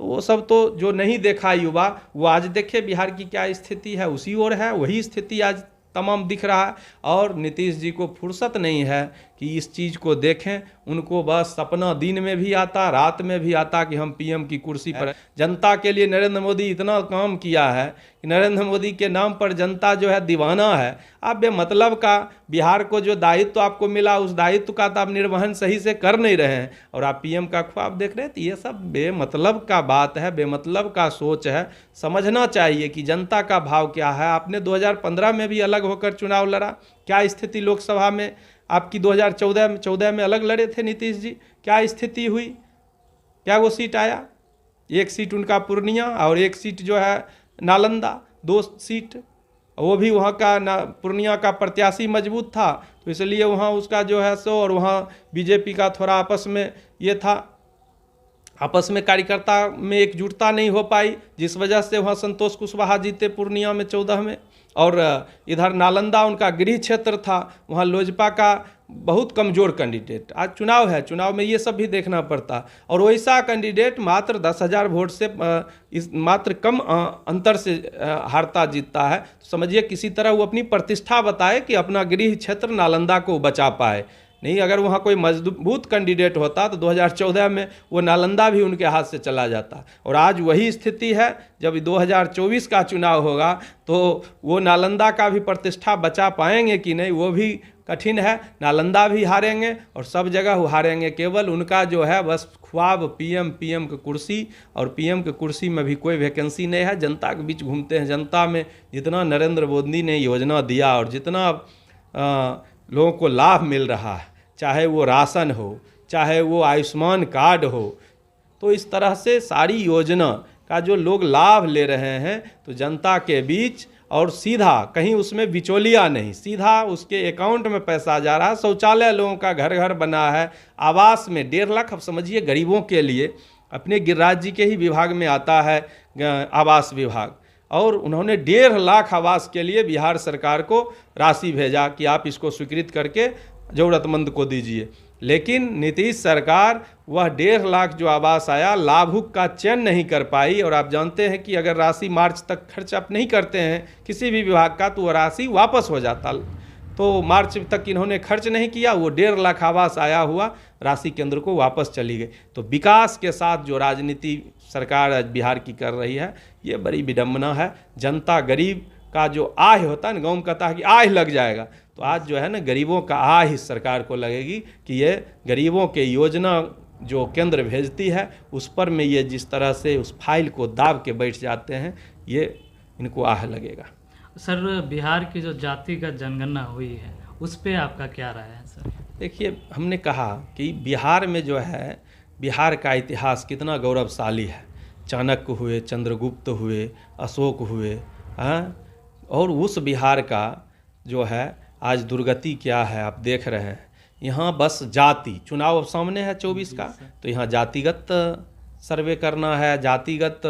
तो वो सब तो जो नहीं देखा युवा, वो आज देखे बिहार की क्या स्थिति है, उसी ओर है, वही स्थिति आज तमाम दिख रहा है। और नीतीश जी को फुर्सत नहीं है कि इस चीज़ को देखें, उनको बस सपना दिन में भी आता, रात में भी आता कि हम पीएम की कुर्सी पर। जनता के लिए नरेंद्र मोदी इतना काम किया है कि नरेंद्र मोदी के नाम पर जनता जो है दीवाना है। आप बेमतलब का बिहार को जो दायित्व आपको मिला, उस दायित्व का तो आप निर्वहन सही से कर नहीं रहे हैं, और आप पीएम का ख्वाब देख रहे हैं। तो ये सब बेमतलब का बात है, बेमतलब का सोच है। समझना चाहिए कि जनता का भाव क्या है। आपने 2015 में भी अलग होकर चुनाव लड़ा, क्या स्थिति लोकसभा में आपकी 2014 में अलग लड़े थे नीतीश जी, क्या स्थिति हुई, क्या वो सीट आया? एक सीट उनका पूर्णिया और एक सीट जो है नालंदा, 2 सीट, वो भी वहाँ का पूर्णिया का प्रत्याशी मजबूत था, तो इसलिए वहाँ उसका जो है सो, और वहाँ बीजेपी का थोड़ा आपस में ये था, आपस में कार्यकर्ता में एकजुटता नहीं हो पाई, जिस वजह से वहाँ संतोष कुशवाहा जीते पूर्णिया में 14 में। और इधर नालंदा उनका गृह क्षेत्र था, वहाँ लोजपा का बहुत कमज़ोर कैंडिडेट। आज चुनाव है, चुनाव में ये सब भी देखना पड़ता, और वैसा कैंडिडेट मात्र 10,000 वोट से मात्र कम अंतर से हारता जीतता है। तो समझिए किसी तरह वो अपनी प्रतिष्ठा बताए कि अपना गृह क्षेत्र नालंदा को बचा पाए। नहीं, अगर वहाँ कोई मजबूत कैंडिडेट होता तो 2014 में वो नालंदा भी उनके हाथ से चला जाता। और आज वही स्थिति है, जब 2024 का चुनाव होगा तो वो नालंदा का भी प्रतिष्ठा बचा पाएंगे कि नहीं, वो भी कठिन है। नालंदा भी हारेंगे और सब जगह वो हारेंगे। केवल उनका जो है बस ख्वाब पीएम की कुर्सी, और पीएम की कुर्सी में भी कोई वैकेंसी नहीं है। जनता के बीच घूमते हैं। जनता में जितना नरेंद्र मोदी ने योजना दिया और जितना लोगों को लाभ मिल रहा है, चाहे वो राशन हो, चाहे वो आयुष्मान कार्ड हो, तो इस तरह से सारी योजना का जो लोग लाभ ले रहे हैं, तो जनता के बीच, और सीधा कहीं उसमें बिचौलिया नहीं, सीधा उसके अकाउंट में पैसा जा रहा है। शौचालय लोगों का घर घर बना है, आवास में 1.5 लाख, अब समझिए गरीबों के लिए, अपने गिरिराज जी के ही विभाग में आता है आवास विभाग, और उन्होंने 1.5 लाख आवास के लिए बिहार सरकार को राशि भेजा कि आप इसको स्वीकृत करके ज़रूरतमंद को दीजिए। लेकिन नीतीश सरकार वह 1.5 लाख जो आवास आया लाभुक का चयन नहीं कर पाई। और आप जानते हैं कि अगर राशि मार्च तक खर्च आप नहीं करते हैं किसी भी विभाग का तो वह राशि वापस हो जाता। तो मार्च तक इन्होंने खर्च नहीं किया, वो 1.5 लाख आवास आया हुआ राशि केंद्र को वापस चली गई। तो विकास के साथ जो राजनीति सरकार आज बिहार की कर रही है ये बड़ी विडम्बना है। जनता गरीब का जो आह होता है ना, गाँव में कहता है कि आह लग जाएगा, तो आज जो है ना गरीबों का आह इस सरकार को लगेगी कि ये गरीबों के योजना जो केंद्र भेजती है उस पर में ये जिस तरह से उस फाइल को दाब के बैठ जाते हैं, ये इनको आह लगेगा। सर, बिहार की जो जातिगत जनगणना हुई है उस पे आपका क्या राय है सर? देखिए, हमने कहा कि बिहार में जो है बिहार का इतिहास कितना गौरवशाली है। चाणक्य हुए, चंद्रगुप्त हुए, अशोक हुए, हाँ, और उस बिहार का जो है आज दुर्गति क्या है आप देख रहे हैं। यहाँ बस जाति, चुनाव सामने है 24 का, तो यहाँ जातिगत सर्वे करना है, जातिगत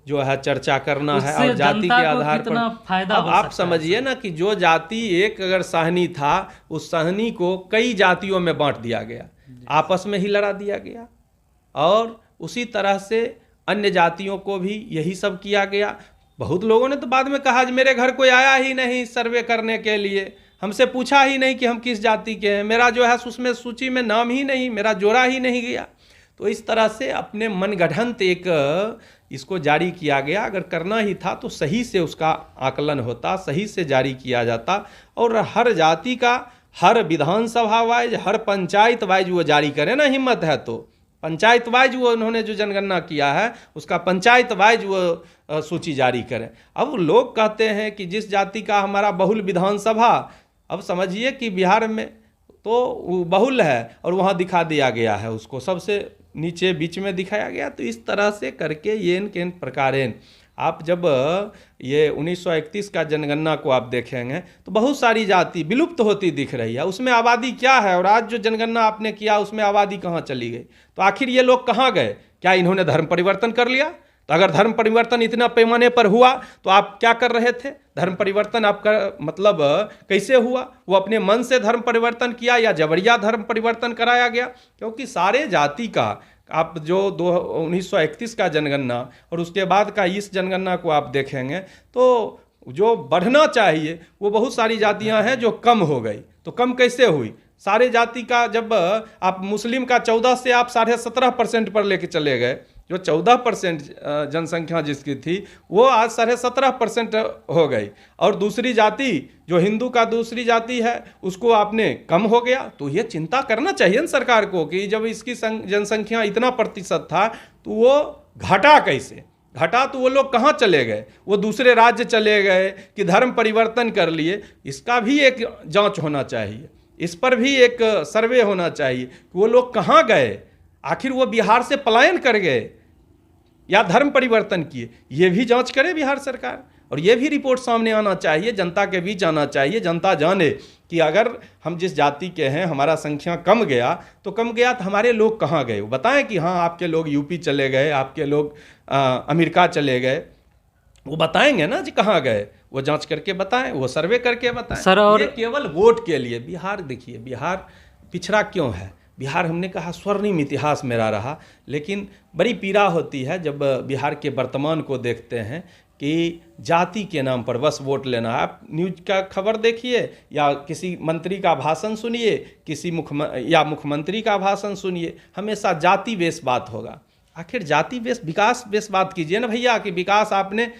जो है चर्चा करना है और जाति के आधार पर अब आप समझिए ना कि जो जाति एक अगर साहनी था उस साहनी को कई जातियों में बांट दिया गया, आपस में ही लड़ा दिया गया, और उसी तरह से अन्य जातियों को भी यही सब किया गया। बहुत लोगों ने तो बाद में कहा मेरे घर कोई आया ही नहीं सर्वे करने के लिए, हमसे पूछा ही नहीं कि हम किस जाति के हैं, मेरा जो है उसमें सूची में नाम ही नहीं, मेरा जोड़ा ही नहीं गया। तो इस तरह से अपने मनगढ़ंत एक इसको जारी किया गया। अगर करना ही था तो सही से उसका आकलन होता, सही से जारी किया जाता, और हर जाति का हर विधानसभा वाइज, हर पंचायत वाइज वो जारी करें ना, हिम्मत है तो पंचायत वाइज वो उन्होंने जो जनगणना किया है उसका पंचायत वाइज वो सूची जारी करें। अब लोग कहते हैं कि जिस जाति का हमारा बहुल विधानसभा, अब समझिए कि बिहार में तो वो बहुल है और वहाँ दिखा दिया गया है, उसको सबसे नीचे बीच में दिखाया गया। तो इस तरह से करके येन केन प्रकारेन आप जब ये 1931 का जनगणना को आप देखेंगे तो बहुत सारी जाति विलुप्त होती दिख रही है, उसमें आबादी क्या है, और आज जो जनगणना आपने किया उसमें आबादी कहाँ चली गई। तो आखिर ये लोग कहाँ गए? क्या इन्होंने धर्म परिवर्तन कर लिया? तो अगर धर्म परिवर्तन इतना पैमाने पर हुआ तो आप क्या कर रहे थे? धर्म परिवर्तन आपका मतलब कैसे हुआ? वो अपने मन से धर्म परिवर्तन किया या जबरिया धर्म परिवर्तन कराया गया? क्योंकि सारे जाति का आप जो 1931 का जनगणना और उसके बाद का इस जनगणना को आप देखेंगे तो जो बढ़ना चाहिए वो बहुत सारी जातियां हैं जो कम हो गई। तो कम कैसे हुई? सारे जाति का जब आप मुस्लिम का 14 से आप 17.5% पर लेके चले गए, जो 14% जनसंख्या जिसकी थी वो आज 17.5% हो गई, और दूसरी जाति जो हिंदू का दूसरी जाति है उसको आपने कम हो गया। तो ये चिंता करना चाहिए ना सरकार को कि जब इसकी जनसंख्या इतना प्रतिशत था तो वो घटा कैसे? घटा तो वो लोग कहाँ चले गए? वो दूसरे राज्य चले गए कि धर्म परिवर्तन कर लिए? इसका भी एक जांच होना चाहिए, इस पर भी एक सर्वे होना चाहिए कि वो लोग कहाँ गए, आखिर वो बिहार से पलायन कर गए या धर्म परिवर्तन किए, ये भी जांच करे बिहार सरकार। और ये भी रिपोर्ट सामने आना चाहिए, जनता के बीच आना चाहिए, जनता जाने कि अगर हम जिस जाति के हैं हमारा संख्या कम गया तो हमारे लोग कहाँ गए। वो बताएं कि हाँ आपके लोग यूपी चले गए, आपके लोग अमेरिका चले गए, वो बताएंगे ना जी कहाँ गए, वो जांच करके बताएं, वो सर्वे करके बताएं सर। और ये केवल वोट के लिए बिहार, देखिए बिहार पिछड़ा क्यों है? बिहार हमने कहा स्वर्णिम इतिहास मेरा रहा, लेकिन बड़ी पीड़ा होती है जब बिहार के वर्तमान को देखते हैं कि जाति के नाम पर बस वोट लेना है। आप न्यूज का खबर देखिए या किसी मंत्री का भाषण सुनिए, किसी मुख्यमंत्री का भाषण सुनिए, हमेशा जाति बेस बात होगा। आखिर जाति बेस, विकास बेस बात कीजिए ना भैया कि विकास आपने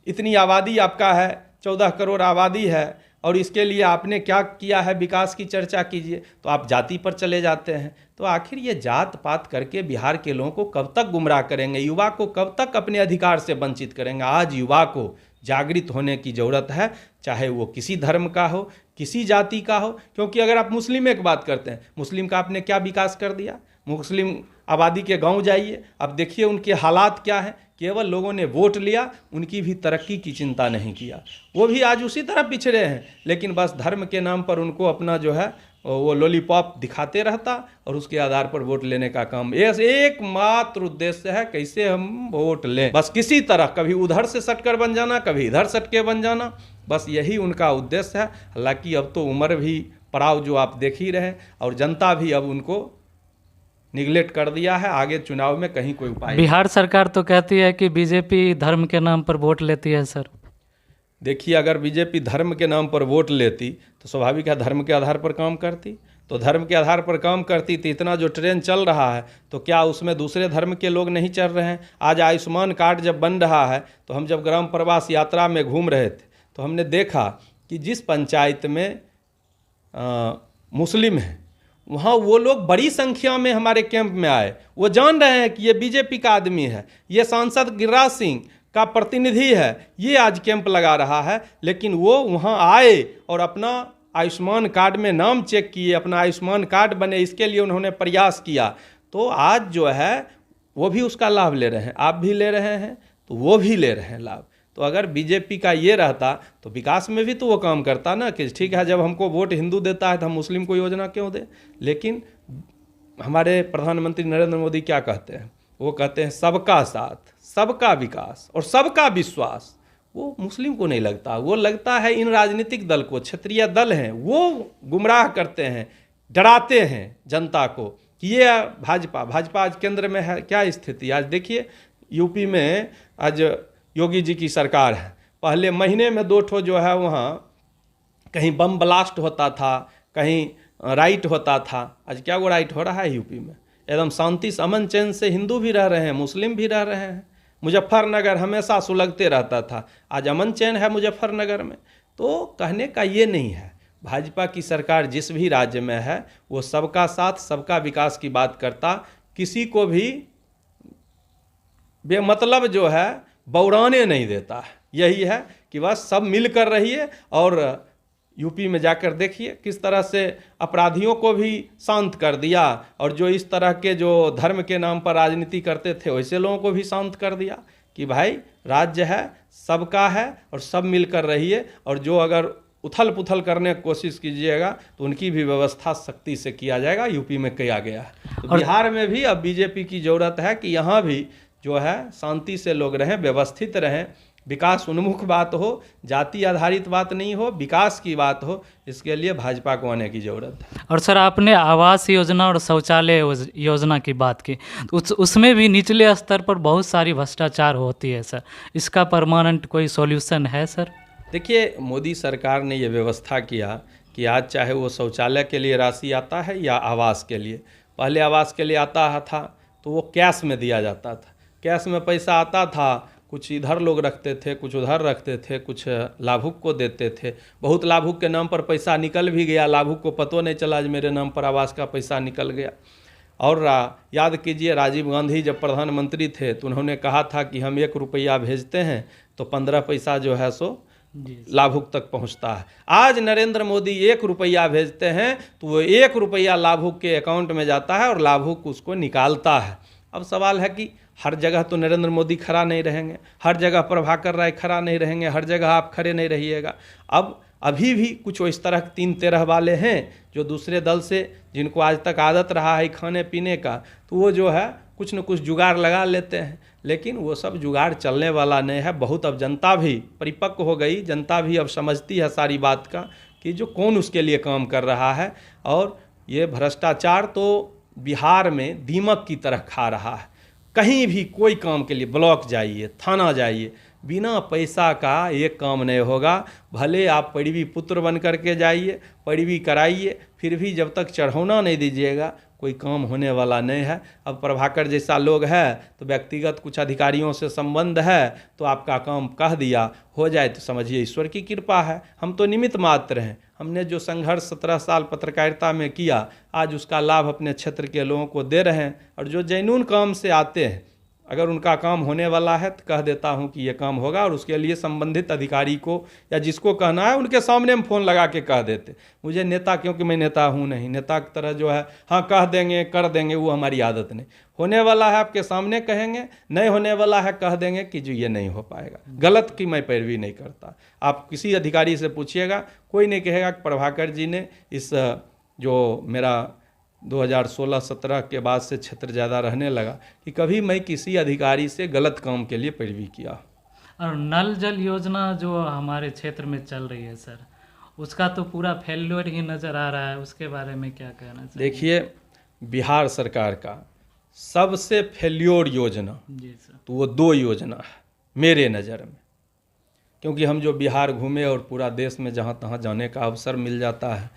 इतनी आबादी आपका है, 14 करोड़ आबादी है, और इसके लिए आपने क्या किया है, विकास की चर्चा कीजिए। तो आप जाति पर चले जाते हैं। तो आखिर ये जात पात करके बिहार के लोगों को कब तक गुमराह करेंगे, युवा को कब तक अपने अधिकार से वंचित करेंगे? आज युवा को जागृत होने की ज़रूरत है, चाहे वो किसी धर्म का हो, किसी जाति का हो। क्योंकि अगर आप मुस्लिम की बात करते हैं, मुस्लिम का आपने क्या विकास कर दिया? मुस्लिम आबादी के गांव जाइए, अब देखिए उनके हालात क्या हैं। केवल लोगों ने वोट लिया, उनकी भी तरक्की की चिंता नहीं किया। वो भी आज उसी तरह पिछड़े हैं, लेकिन बस धर्म के नाम पर उनको अपना जो है वो लॉलीपॉप दिखाते रहता और उसके आधार पर वोट लेने का काम। एकमात्र उद्देश्य है कैसे हम वोट लें, बस किसी तरह, कभी उधर से सटकर बन जाना, कभी इधर सटके बन जाना, बस यही उनका उद्देश्य है। हालांकि अब तो उम्र भी पड़ाव जो आप देख ही रहे हैं, और जनता भी अब उनको निगलेक्ट कर दिया है। आगे चुनाव में कहीं कोई उपाय बिहार सरकार तो कहती है कि बीजेपी धर्म के नाम पर वोट लेती है सर। देखिए, अगर बीजेपी धर्म के नाम पर वोट लेती तो स्वाभाविक है धर्म के आधार पर काम करती। तो धर्म के आधार पर काम करती तो इतना जो ट्रेन चल रहा है तो क्या उसमें दूसरे धर्म के लोग नहीं चल रहे हैं? आज आयुष्मान कार्ड जब बन रहा है तो हम जब ग्राम प्रवास यात्रा में घूम रहे थे तो हमने देखा कि जिस पंचायत में मुस्लिम हैं वहाँ वो लोग बड़ी संख्या में हमारे कैंप में आए। वो जान रहे हैं कि ये बीजेपी का आदमी है, ये सांसद गिरिराज सिंह का प्रतिनिधि है, ये आज कैंप लगा रहा है, लेकिन वो वहाँ आए और अपना आयुष्मान कार्ड में नाम चेक किए, अपना आयुष्मान कार्ड बने, इसके लिए उन्होंने प्रयास किया। तो आज जो है वो भी उसका लाभ ले रहे हैं, आप भी ले रहे हैं, तो वो भी ले रहे हैं लाभ। तो अगर बीजेपी का ये रहता तो विकास में भी तो वो काम करता ना, कि ठीक है जब हमको वोट हिंदू देता है तो हम मुस्लिम को योजना क्यों दें। लेकिन हमारे प्रधानमंत्री नरेंद्र मोदी क्या कहते हैं? वो कहते हैं सबका साथ, सबका विकास और सबका विश्वास। वो मुस्लिम को नहीं लगता, वो लगता है इन राजनीतिक दल को, क्षेत्रीय दल हैं, वो गुमराह करते हैं, डराते हैं जनता को कि ये भाजपा आज केंद्र में है। क्या स्थिति आज देखिए, यूपी में आज योगी जी की सरकार है। पहले महीने में 2 ठो जो है वहाँ कहीं बम ब्लास्ट होता था, कहीं राइट होता था। आज क्या वो राइट हो रहा है यूपी में? एकदम शांति से अमन चैन से हिंदू भी रह रहे हैं, मुस्लिम भी रह रहे हैं। मुजफ्फरनगर हमेशा सुलगते रहता था, आज अमन चैन है मुजफ्फरनगर में। तो कहने का ये नहीं है, भाजपा की सरकार जिस भी राज्य में है वो सबका साथ सबका विकास की बात करता, किसी को भी बेमतलब जो है बौराने नहीं देता है। यही है कि बस सब मिल कर रहिए। और यूपी में जाकर देखिए किस तरह से अपराधियों को भी शांत कर दिया, और जो इस तरह के जो धर्म के नाम पर राजनीति करते थे वैसे लोगों को भी शांत कर दिया कि भाई राज्य है, सबका है और सब मिलकर रहिए। और जो अगर उथल पुथल करने की कोशिश कीजिएगा तो उनकी भी व्यवस्था सख्ती से किया जाएगा। यूपी में किया गया है, तो बिहार में भी अब बीजेपी की ज़रूरत है कि यहाँ भी जो है शांति से लोग रहें, व्यवस्थित रहें, विकास उन्मुख बात हो, जाति आधारित बात नहीं हो, विकास की बात हो। इसके लिए भाजपा को आने की ज़रूरत है। और सर आपने आवास योजना और शौचालय योजना की बात की, तो उसमें भी निचले स्तर पर बहुत सारी भ्रष्टाचार होती है सर, इसका परमानेंट कोई सॉल्यूशन है सर? देखिए, मोदी सरकार ने ये व्यवस्था किया कि आज चाहे वो शौचालय के लिए राशि आता है या आवास के लिए। पहले आवास के लिए आता था तो वो कैश में दिया जाता था, कैश में पैसा आता था, कुछ इधर लोग रखते थे, कुछ उधर रखते थे, कुछ लाभुक को देते थे। बहुत लाभुक के नाम पर पैसा निकल भी गया, लाभुक को पता नहीं चला आज मेरे नाम पर आवास का पैसा निकल गया। और याद कीजिए, राजीव गांधी जब प्रधानमंत्री थे तो उन्होंने कहा था कि हम 1 रुपया भेजते हैं तो 15 पैसा जो है सो लाभुक तक पहुंचता है। आज नरेंद्र मोदी 1 रुपया भेजते हैं तो वो 1 रुपया लाभुक के अकाउंट में जाता है और लाभुक उसको निकालता है। अब सवाल है कि हर जगह तो नरेंद्र मोदी खड़ा नहीं रहेंगे, हर जगह प्रभाकर राय खड़ा नहीं रहेंगे, हर जगह आप खड़े नहीं रहिएगा। अब अभी भी कुछ इस तरह 3-13 वाले हैं जो दूसरे दल से, जिनको आज तक आदत रहा है खाने पीने का, तो वो जो है कुछ न कुछ जुगाड़ लगा लेते हैं। लेकिन वो सब जुगाड़ चलने वाला नहीं है। बहुत अब जनता भी परिपक्व हो गई, जनता भी अब समझती है सारी बात का कि जो कौन उसके लिए काम कर रहा है। और ये भ्रष्टाचार तो बिहार में दीमक की तरह खा रहा है। कहीं भी कोई काम के लिए ब्लॉक जाइए, थाना जाइए, बिना पैसा का एक काम नहीं होगा। भले आप पैरवी पुत्र बन करके जाइए, पैरवी कराइए, फिर भी जब तक चढ़ौना नहीं दीजिएगा कोई काम होने वाला नहीं है। अब प्रभाकर जैसा लोग है तो व्यक्तिगत कुछ अधिकारियों से संबंध है तो आपका काम कह दिया हो जाए तो समझिए ईश्वर की कृपा है। हम तो निमित्त मात्र हैं। हमने जो संघर्ष 17 साल पत्रकारिता में किया, आज उसका लाभ अपने क्षेत्र के लोगों को दे रहे हैं। और जो जैनून काम से आते हैं, अगर उनका काम होने वाला है तो कह देता हूं कि ये काम होगा, और उसके लिए संबंधित अधिकारी को या जिसको कहना है उनके सामने हम फ़ोन लगा के कह देते। मुझे नेता, क्योंकि मैं नेता हूं नहीं, नेता की तरह जो है हाँ कह देंगे कर देंगे, वो हमारी आदत नहीं। होने वाला है आपके सामने कहेंगे, नहीं होने वाला है कह देंगे कि जो ये नहीं हो पाएगा। गलत की मैं पैरवी नहीं करता। आप किसी अधिकारी से पूछिएगा, कोई नहीं कहेगा कि प्रभाकर जी ने इस जो मेरा 2016-17 के बाद से क्षेत्र ज़्यादा रहने लगा कि कभी मैं किसी अधिकारी से गलत काम के लिए पैरवी किया। और नल जल योजना जो हमारे क्षेत्र में चल रही है सर, उसका तो पूरा फेल्योर ही नज़र आ रहा है, उसके बारे में क्या कहना चाहिए? देखिए, बिहार सरकार का सबसे फेल्योर योजना जी सर। तो वो 2 योजना है मेरे नज़र में, क्योंकि हम जो बिहार घूमे और पूरा देश में जहाँ तहाँ जाने का अवसर मिल जाता है,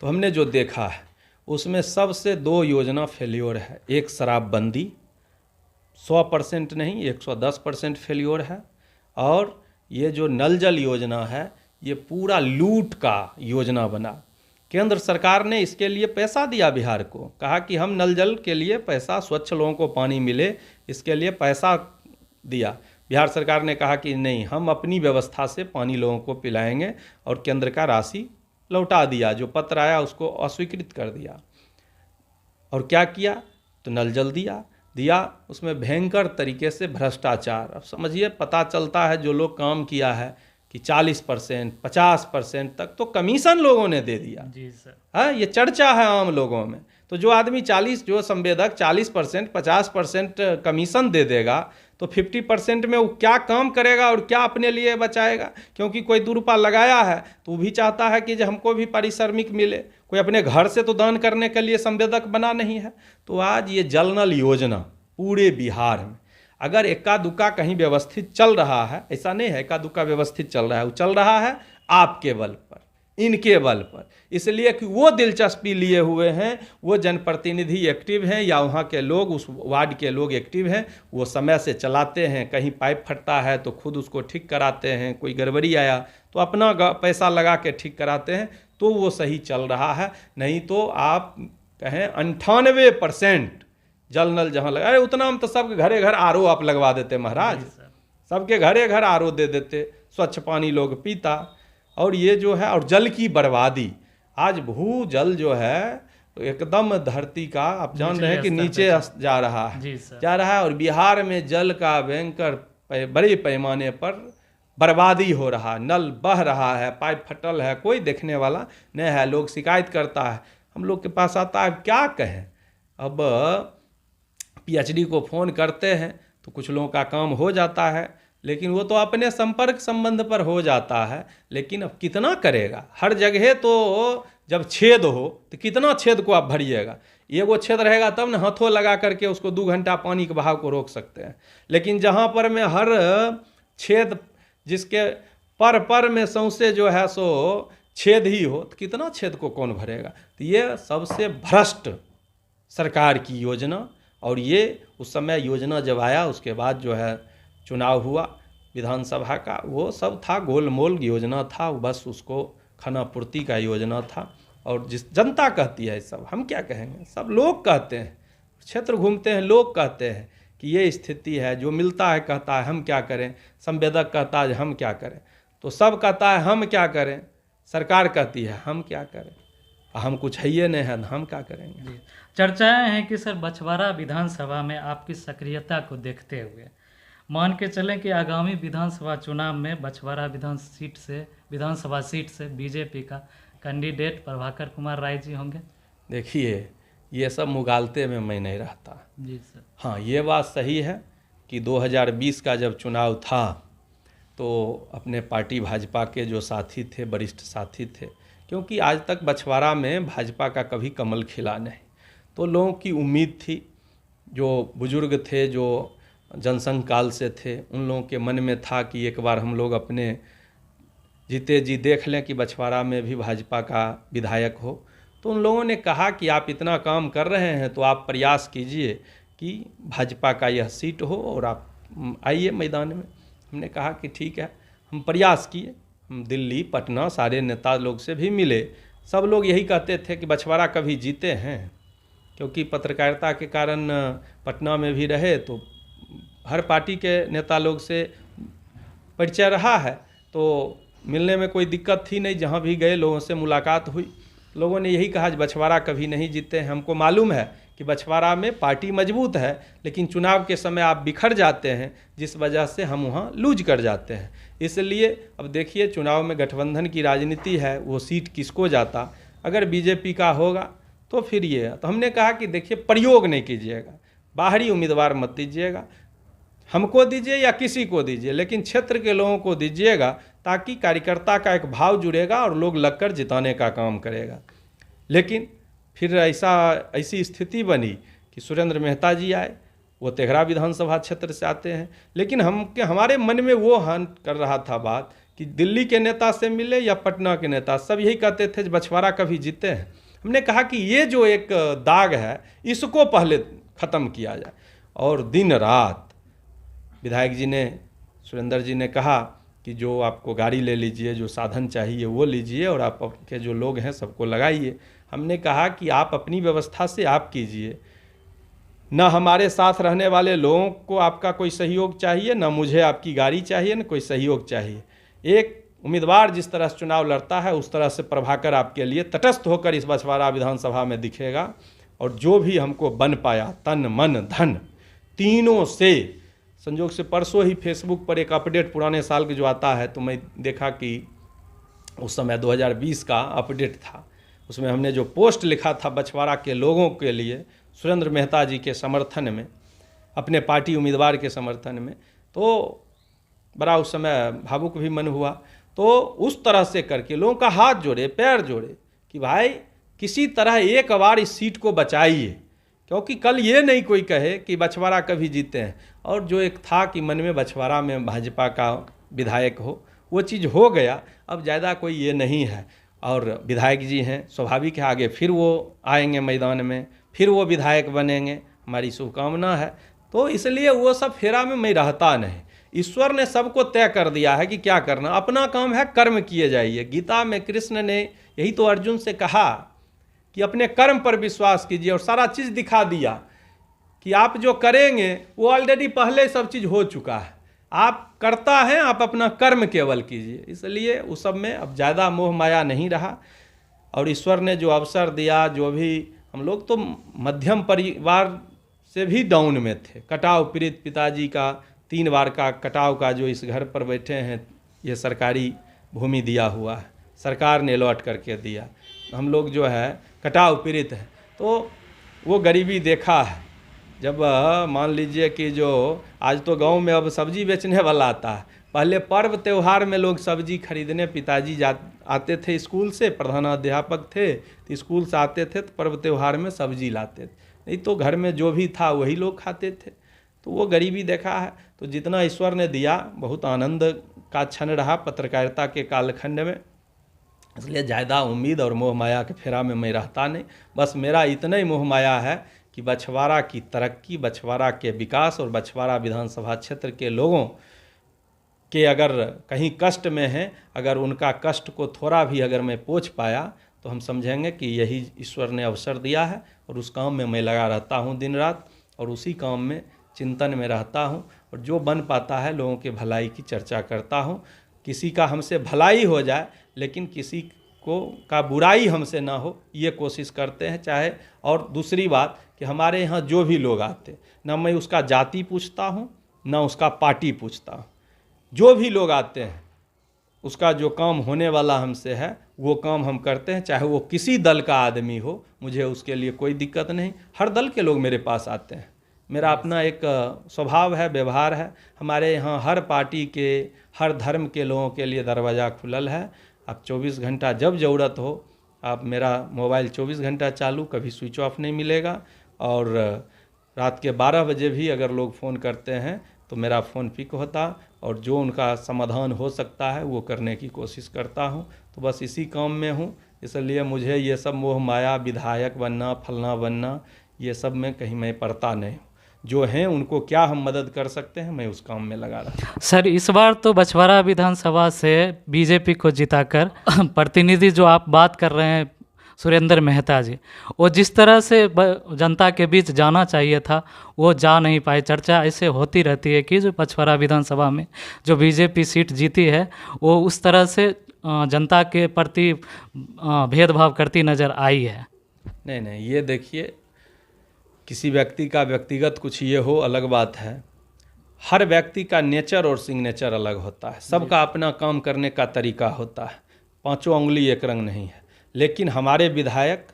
तो हमने जो देखा है उसमें सबसे 2 योजना फेल्योर है। एक शराबबंदी 100% नहीं 110% फेल्योर है, और ये जो नल जल योजना है ये पूरा लूट का योजना बना। केंद्र सरकार ने इसके लिए पैसा दिया बिहार को, कहा कि हम नल जल के लिए पैसा, स्वच्छ लोगों को पानी मिले इसके लिए पैसा दिया। बिहार सरकार ने कहा कि नहीं, हम अपनी व्यवस्था से पानी लोगों को पिलाएंगे, और केंद्र का राशि लौटा दिया, जो पत्र आया उसको अस्वीकृत कर दिया। और क्या किया, तो नल जल दिया उसमें भयंकर तरीके से भ्रष्टाचार। अब समझिए, पता चलता है जो लोग काम किया है कि 40% 50% तक तो कमीशन लोगों ने दे दिया। जी सर। हाँ, ये चर्चा है आम लोगों में। तो जो आदमी 40, जो संवेदक 40% 50% कमीशन दे देगा, तो 50% में वो क्या काम करेगा और क्या अपने लिए बचाएगा? क्योंकि कोई 2 रुपया लगाया है तो वो भी चाहता है कि जो हमको भी पारिश्रमिक मिले। कोई अपने घर से तो दान करने के लिए संवेदक बना नहीं है। तो आज ये जल नल योजना पूरे बिहार में अगर इक्का दुक्का कहीं व्यवस्थित चल रहा है, ऐसा नहीं है इक्का दुक्का व्यवस्थित चल रहा है, वो चल रहा है आपके बल पर, इनके बल पर। इसलिए कि वो दिलचस्पी लिए हुए हैं, वो जनप्रतिनिधि एक्टिव हैं, या वहाँ के लोग, उस वार्ड के लोग एक्टिव हैं, वो समय से चलाते हैं। कहीं पाइप फटता है तो खुद उसको ठीक कराते हैं, कोई गड़बड़ी आया तो अपना पैसा लगा के ठीक कराते हैं, तो वो सही चल रहा है। नहीं तो आप कहें 98% जल नल जहाँ लगा, अरे उतना हम तो सबके घरे घर आरओ आप लगवा देते महाराज, सबके घरे घर आरओ दे देते, स्वच्छ पानी लोग पीता। और ये जो है, और जल की बर्बादी, आज भू जल जो है तो एकदम धरती का आप जान रहे हैं कि नीचे जा रहा है, और बिहार में जल का भयंकर बड़े पैमाने पर बर्बादी हो रहा, नल बह रहा है, पाइप फटल है, कोई देखने वाला नहीं है। लोग शिकायत करता है, हम लोग के पास आता है, क्या कहें। अब पीएचडी को फ़ोन करते हैं तो कुछ लोगों का काम हो जाता है, लेकिन वो तो अपने संपर्क संबंध पर हो जाता है। लेकिन अब कितना करेगा, हर जगह तो जब छेद हो तो कितना छेद को आप भरिएगा। एगो छेद रहेगा तब न हाथों लगा करके उसको 2 घंटा पानी के बहाव को रोक सकते हैं। लेकिन जहाँ पर में हर छेद, जिसके पर में सौंसे जो है सो छेद ही हो, तो कितना छेद को कौन भरेगा। तो ये सबसे भ्रष्ट सरकार की योजना। और ये उस समय योजना जब आया, उसके बाद जो है चुनाव हुआ विधानसभा का, वो सब था गोलमोल योजना था, बस उसको खानापूर्ति का योजना था। और जिस जनता कहती है सब, हम क्या कहेंगे, सब लोग कहते हैं, क्षेत्र घूमते हैं, लोग कहते हैं कि ये स्थिति है, जो मिलता है कहता है हम क्या करें, संवेदक कहता है हम क्या करें, तो सब कहता है हम क्या करें, सरकार कहती है हम क्या करें, हम कुछ है ये नहीं है, हम क्या करेंगे। चर्चाएं हैं कि सर बछवाड़ा विधानसभा में आपकी सक्रियता को देखते हुए मान के चलें कि आगामी विधानसभा चुनाव में बछवाड़ा विधानसभा सीट से बीजेपी का कैंडिडेट प्रभाकर कुमार राय जी होंगे। देखिए, ये सब मुगालते में मैं नहीं रहता। जी सर। हाँ, ये बात सही है कि 2020 का जब चुनाव था तो अपने पार्टी भाजपा के जो साथी थे, वरिष्ठ साथी थे, क्योंकि आज तक बछवाड़ा में भाजपा का कभी कमल खिला नहीं, तो लोगों की उम्मीद थी, जो बुजुर्ग थे, जो जनसंघ काल से थे, उन लोगों के मन में था कि एक बार हम लोग अपने जीते जी देख लें कि बछवाड़ा में भी भाजपा का विधायक हो। तो उन लोगों ने कहा कि आप इतना काम कर रहे हैं तो आप प्रयास कीजिए कि भाजपा का यह सीट हो और आप आइए मैदान में। हमने कहा कि ठीक है, हम प्रयास किए, हम दिल्ली पटना सारे नेता लोग से भी मिले, सब लोग यही कहते थे कि बछवाड़ा कभी जीते हैं, क्योंकि पत्रकारिता के कारण पटना में भी रहे तो हर पार्टी के नेता लोग से परिचय रहा है, तो मिलने में कोई दिक्कत थी नहीं, जहाँ भी गए लोगों से मुलाकात हुई। लोगों ने यही कहा कि बछवाड़ा कभी नहीं जीते हैं। हमको मालूम है कि बछवाड़ा में पार्टी मजबूत है, लेकिन चुनाव के समय आप बिखर जाते हैं, जिस वजह से हम वहाँ लूज कर जाते हैं। इसलिए अब देखिए, चुनाव में गठबंधन की राजनीति है, वो सीट किसको जाता, अगर बीजेपी का होगा तो फिर ये। तो हमने कहा कि देखिए, प्रयोग नहीं कीजिएगा, बाहरी उम्मीदवार मत दीजिएगा, हमको दीजिए या किसी को दीजिए, लेकिन क्षेत्र के लोगों को दीजिएगा, ताकि कार्यकर्ता का एक भाव जुड़ेगा और लोग लगकर जिताने का काम करेगा। लेकिन फिर ऐसी स्थिति बनी कि सुरेंद्र मेहता जी आए, वो तेघरा विधानसभा क्षेत्र से आते हैं, लेकिन हमारे मन में वो हन कर रहा था बात कि दिल्ली के नेता से मिले या पटना के नेता, सब यही कहते थे बछवाड़ा कभी जीते हैं। हमने कहा कि ये जो एक दाग है इसको पहले ख़त्म किया जाए। और दिन रात विधायक जी ने, सुरेंद्र जी ने कहा कि जो आपको गाड़ी ले लीजिए, जो साधन चाहिए वो लीजिए और आपके जो लोग हैं सबको लगाइए। हमने कहा कि आप अपनी व्यवस्था से आप कीजिए, ना हमारे साथ रहने वाले लोगों को आपका कोई सहयोग चाहिए, ना मुझे आपकी गाड़ी चाहिए, ना कोई सहयोग चाहिए। एक उम्मीदवार जिस तरह से चुनाव लड़ता है उस तरह से प्रभाकर आपके लिए तटस्थ होकर इस बछवाड़ा विधानसभा में दिखेगा। और जो भी हमको बन पाया तन मन धन तीनों से, संजोग से परसों ही फेसबुक पर एक अपडेट पुराने साल के जो आता है, तो मैं देखा कि उस समय 2020 का अपडेट था। उसमें हमने जो पोस्ट लिखा था बछवाड़ा के लोगों के लिए सुरेंद्र मेहता जी के समर्थन में, अपने पार्टी उम्मीदवार के समर्थन में, तो बड़ा उस समय भावुक भी मन हुआ। तो उस तरह से करके लोगों का हाथ जोड़े, पैर जोड़े कि भाई किसी तरह एक बार इस सीट को बचाइए, क्योंकि कल ये नहीं कोई कहे कि बछवाड़ा कभी जीते हैं। और जो एक था कि मन में बछवाड़ा में भाजपा का विधायक हो, वो चीज़ हो गया। अब ज़्यादा कोई ये नहीं है। और विधायक जी हैं, स्वाभाविक है आगे फिर वो आएंगे मैदान में, फिर वो विधायक बनेंगे, हमारी शुभकामना है। तो इसलिए वो सब फेरा में मैं रहता नहीं। ईश्वर ने सबको तय कर दिया है कि क्या करना, अपना काम है कर्म किए जाइए। गीता में कृष्ण ने यही तो अर्जुन से कहा कि अपने कर्म पर विश्वास कीजिए, और सारा चीज़ दिखा दिया कि आप जो करेंगे वो ऑलरेडी पहले सब चीज़ हो चुका है। आप करता है, आप अपना कर्म केवल कीजिए। इसलिए उस सब में अब ज़्यादा मोह माया नहीं रहा। और ईश्वर ने जो अवसर दिया, जो भी, हम लोग तो मध्यम परिवार से भी डाउन में थे, कटाव पीड़ित पिताजी का 3 बार का कटाव का जो इस घर पर बैठे हैं, ये सरकारी भूमि दिया हुआ है, सरकार ने लौट करके दिया। हम लोग जो है कटाव पीड़ित हैं, तो वो गरीबी देखा है। जब मान लीजिए कि जो आज तो गांव में अब सब्जी बेचने वाला आता है, पहले पर्व त्यौहार में लोग सब्जी खरीदने पिताजी आते थे स्कूल से, प्रधानाध्यापक थे तो स्कूल से आते थे तो पर्व त्यौहार में सब्जी लाते थे, नहीं तो घर में जो भी था वही लोग खाते थे। तो वो गरीबी देखा है। तो जितना ईश्वर ने दिया बहुत आनंद का क्षण रहा पत्रकारिता के कालखंड में। इसलिए ज़्यादा उम्मीद और मोह माया के फेरा में मैं रहता नहीं। बस मेरा इतना ही मोह माया है कि बछवाड़ा की तरक्की, बछवाड़ा के विकास और बछवाड़ा विधानसभा क्षेत्र के लोगों के अगर कहीं कष्ट में हैं, अगर उनका कष्ट को थोड़ा भी अगर मैं पोंछ पाया तो हम समझेंगे कि यही ईश्वर ने अवसर दिया है। और उस काम में मैं लगा रहता हूँ दिन रात, और उसी काम में चिंतन में रहता हूँ। और जो बन पाता है लोगों के भलाई की चर्चा करता हूँ। किसी का हमसे भलाई हो जाए लेकिन किसी को का बुराई हमसे ना हो, ये कोशिश करते हैं। चाहे, और दूसरी बात कि हमारे यहाँ जो भी लोग आते, ना मैं उसका जाति पूछता हूँ ना उसका पार्टी पूछता हूँ। जो भी लोग आते हैं उसका जो काम होने वाला हमसे है वो काम हम करते हैं, चाहे वो किसी दल का आदमी हो, मुझे उसके लिए कोई दिक्कत नहीं। हर दल के लोग मेरे पास आते हैं, मेरा अपना एक स्वभाव है, व्यवहार है। हमारे यहाँ हर पार्टी के, हर धर्म के लोगों के लिए दरवाज़ा खुलल है। आप 24 घंटा जब ज़रूरत हो, आप मेरा मोबाइल 24 घंटा चालू, कभी स्विच ऑफ नहीं मिलेगा। और रात के 12 बजे भी अगर लोग फ़ोन करते हैं तो मेरा फ़ोन पिक होता, और जो उनका समाधान हो सकता है वो करने की कोशिश करता हूँ। तो बस इसी काम में हूँ। इसलिए मुझे ये सब मोह माया, विधायक बनना, फलना बनना, ये सब में कहीं मैं पड़ता नहीं हूँ। जो हैं उनको क्या हम मदद कर सकते हैं, मैं उस काम में लगा रहा हूँ। सर, इस बार तो बछवाड़ा विधानसभा से बीजेपी को जिताकर प्रतिनिधि जो आप बात कर रहे हैं सुरेंद्र मेहता जी, वो जिस तरह से जनता के बीच जाना चाहिए था वो जा नहीं पाए। चर्चा ऐसे होती रहती है कि जो बछवाड़ा विधानसभा में जो बीजेपी सीट जीती है वो उस तरह से जनता के प्रति भेदभाव करती नज़र आई है। नहीं, ये देखिए, किसी व्यक्ति का व्यक्तिगत कुछ ये हो अलग बात है। हर व्यक्ति का नेचर और सिग्नेचर अलग होता है, सबका अपना काम करने का तरीका होता है। 5 उंगली एक रंग नहीं है। लेकिन हमारे विधायक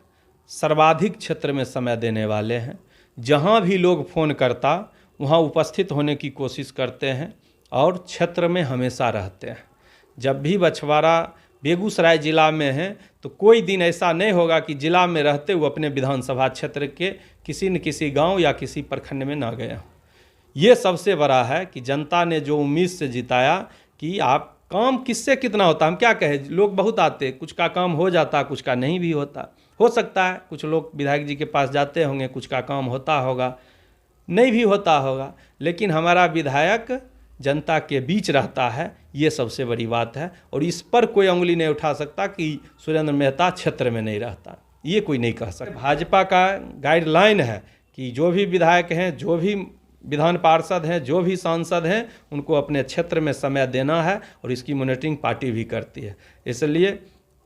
सर्वाधिक क्षेत्र में समय देने वाले हैं। जहाँ भी लोग फ़ोन करता वहाँ उपस्थित होने की कोशिश करते हैं और क्षेत्र में हमेशा रहते हैं। जब भी बछवाड़ा बेगूसराय ज़िला में है तो कोई दिन ऐसा नहीं होगा कि ज़िला में रहते हुए अपने विधानसभा क्षेत्र के किसी न किसी गांव या किसी प्रखंड में ना गए हों। ये सबसे बड़ा है कि जनता ने जो उम्मीद से जिताया कि आप काम किससे कितना होता, हम क्या कहें, लोग बहुत आते, कुछ का काम हो जाता, कुछ का नहीं भी होता। हो सकता है कुछ लोग विधायक जी के पास जाते होंगे, कुछ का काम होता होगा, नहीं भी होता होगा, लेकिन हमारा विधायक जनता के बीच रहता है, ये सबसे बड़ी बात है। और इस पर कोई उंगली नहीं उठा सकता कि सुरेंद्र मेहता क्षेत्र में नहीं रहता, ये कोई नहीं कह सकता। भाजपा का गाइडलाइन है कि जो भी विधायक हैं, जो भी विधान पार्षद हैं, जो भी सांसद हैं, उनको अपने क्षेत्र में समय देना है और इसकी मॉनिटरिंग पार्टी भी करती है। इसलिए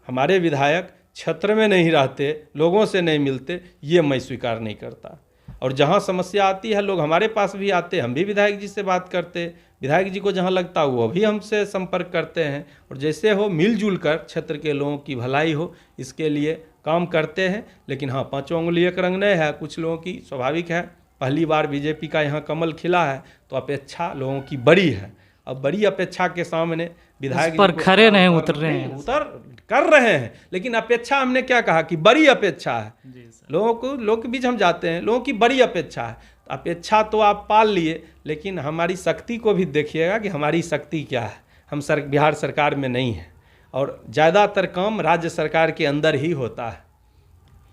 हमारे विधायक क्षेत्र में नहीं रहते, लोगों से नहीं मिलते, ये मैं स्वीकार नहीं करता। और जहाँ समस्या आती है लोग हमारे पास भी आते, हम भी विधायक जी से बात करते, विधायक जी को जहाँ लगता वो भी हमसे संपर्क करते हैं, और जैसे हो मिलजुल कर क्षेत्र के लोगों की भलाई हो इसके लिए काम करते हैं। लेकिन हाँ, पांचों उंगली एक रंग नहीं है, कुछ लोगों की स्वाभाविक है, पहली बार बीजेपी का यहाँ कमल खिला है तो अपेक्षा लोगों की बड़ी है। अब बड़ी अपेक्षा के सामने विधायक पर खरे नहीं उतर रहे हैं, उतर कर रहे हैं, लेकिन अपेक्षा हमने क्या कहा कि बड़ी अपेक्षा है। लोगों के बीच हम जाते हैं, लोगों की बड़ी अपेक्षा है। तो अपेक्षा तो आप पाल लिए, लेकिन हमारी शक्ति को भी देखिएगा कि हमारी शक्ति क्या है। हम बिहार सरकार में नहीं है और ज़्यादातर काम राज्य सरकार के अंदर ही होता है।